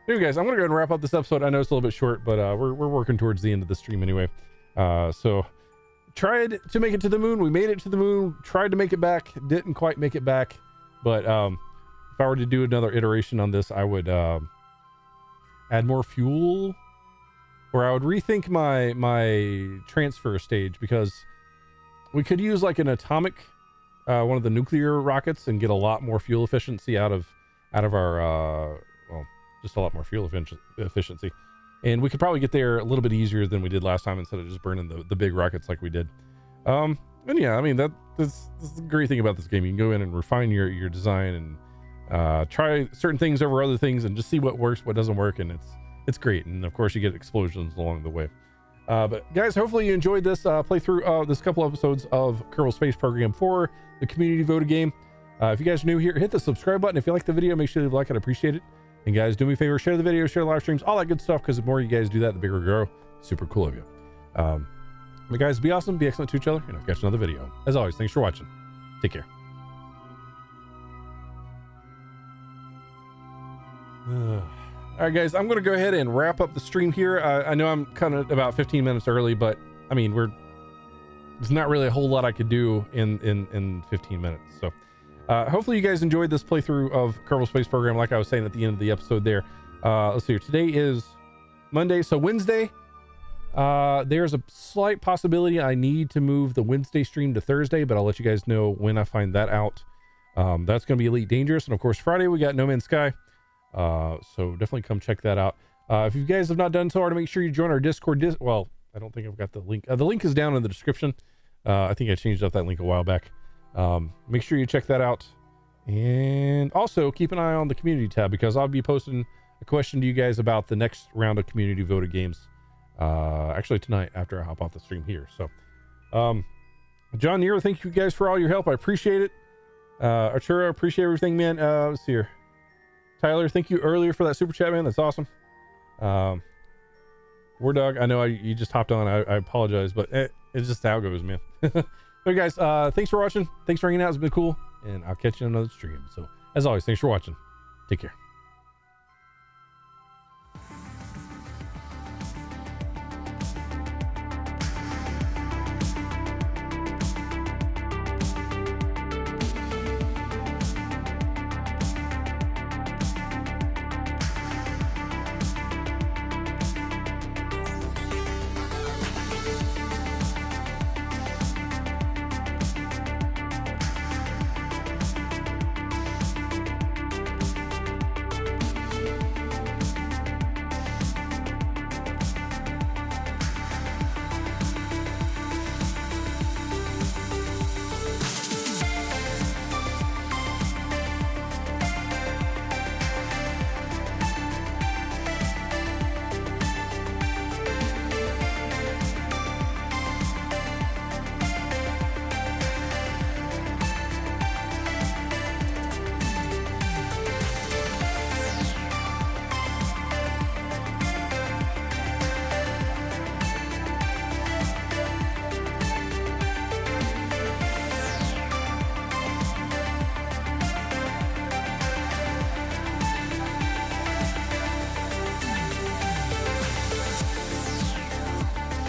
Anyway, guys, I'm gonna go ahead and wrap up this episode. I know it's a little bit short, but we're working towards the end of the stream anyway. So tried to make it to the moon. We made it to the moon. Tried to make it back. Didn't quite make it back. But if I were to do another iteration on this, I would add more fuel, or I would rethink my transfer stage, because we could use like an atomic, one of the nuclear rockets, and get a lot more fuel efficiency out of our well, just a lot more fuel efficiency, and we could probably get there a little bit easier than we did last time, instead of just burning the big rockets like we did. And yeah, I mean, this is the great thing about this game. You can go in and refine your design, and try certain things over other things, and just see what works, what doesn't work, and it's great. And of course, you get explosions along the way. But guys, hopefully you enjoyed this playthrough of this couple episodes of Kerbal Space Program for the community voted game. If you guys are new here, hit the subscribe button. If you like the video, make sure to like it. I appreciate it. And guys, do me a favor, share the video, share live streams, all that good stuff, because the more you guys do that, the bigger we grow. Super cool of you. But guys, be awesome, be excellent to each other, and I'll catch another video. As always, thanks for watching. Take care. All right, guys, I'm going to go ahead and wrap up the stream here. I know I'm kind of about 15 minutes early, but I mean, there's not really a whole lot I could do in 15 minutes. So hopefully you guys enjoyed this playthrough of Kerbal Space Program, like I was saying at the end of the episode there. Let's see here. Today is Monday, so Wednesday. There's a slight possibility I need to move the Wednesday stream to Thursday, but I'll let you guys know when I find that out. That's going to be Elite Dangerous, and of course Friday we got No Man's Sky. So definitely come check that out. If you guys have not done so, to make sure you join our Discord. Well, I don't think I've got the link. The link is down in the description. I think I changed up that link a while back. Make sure you check that out, and also keep an eye on the community tab, because I'll be posting a question to you guys about the next round of community voted games, actually tonight after I hop off the stream here. So John Nero, thank you guys for all your help. I appreciate it. Arturo, appreciate everything, man. Let's see here. Tyler, thank you earlier for that super chat, man. That's awesome. War Dog, I know you just hopped on. I apologize, but it's just how it goes, man. But guys, thanks for watching. Thanks for hanging out. It's been cool, and I'll catch you on another stream. So as always, thanks for watching. Take care.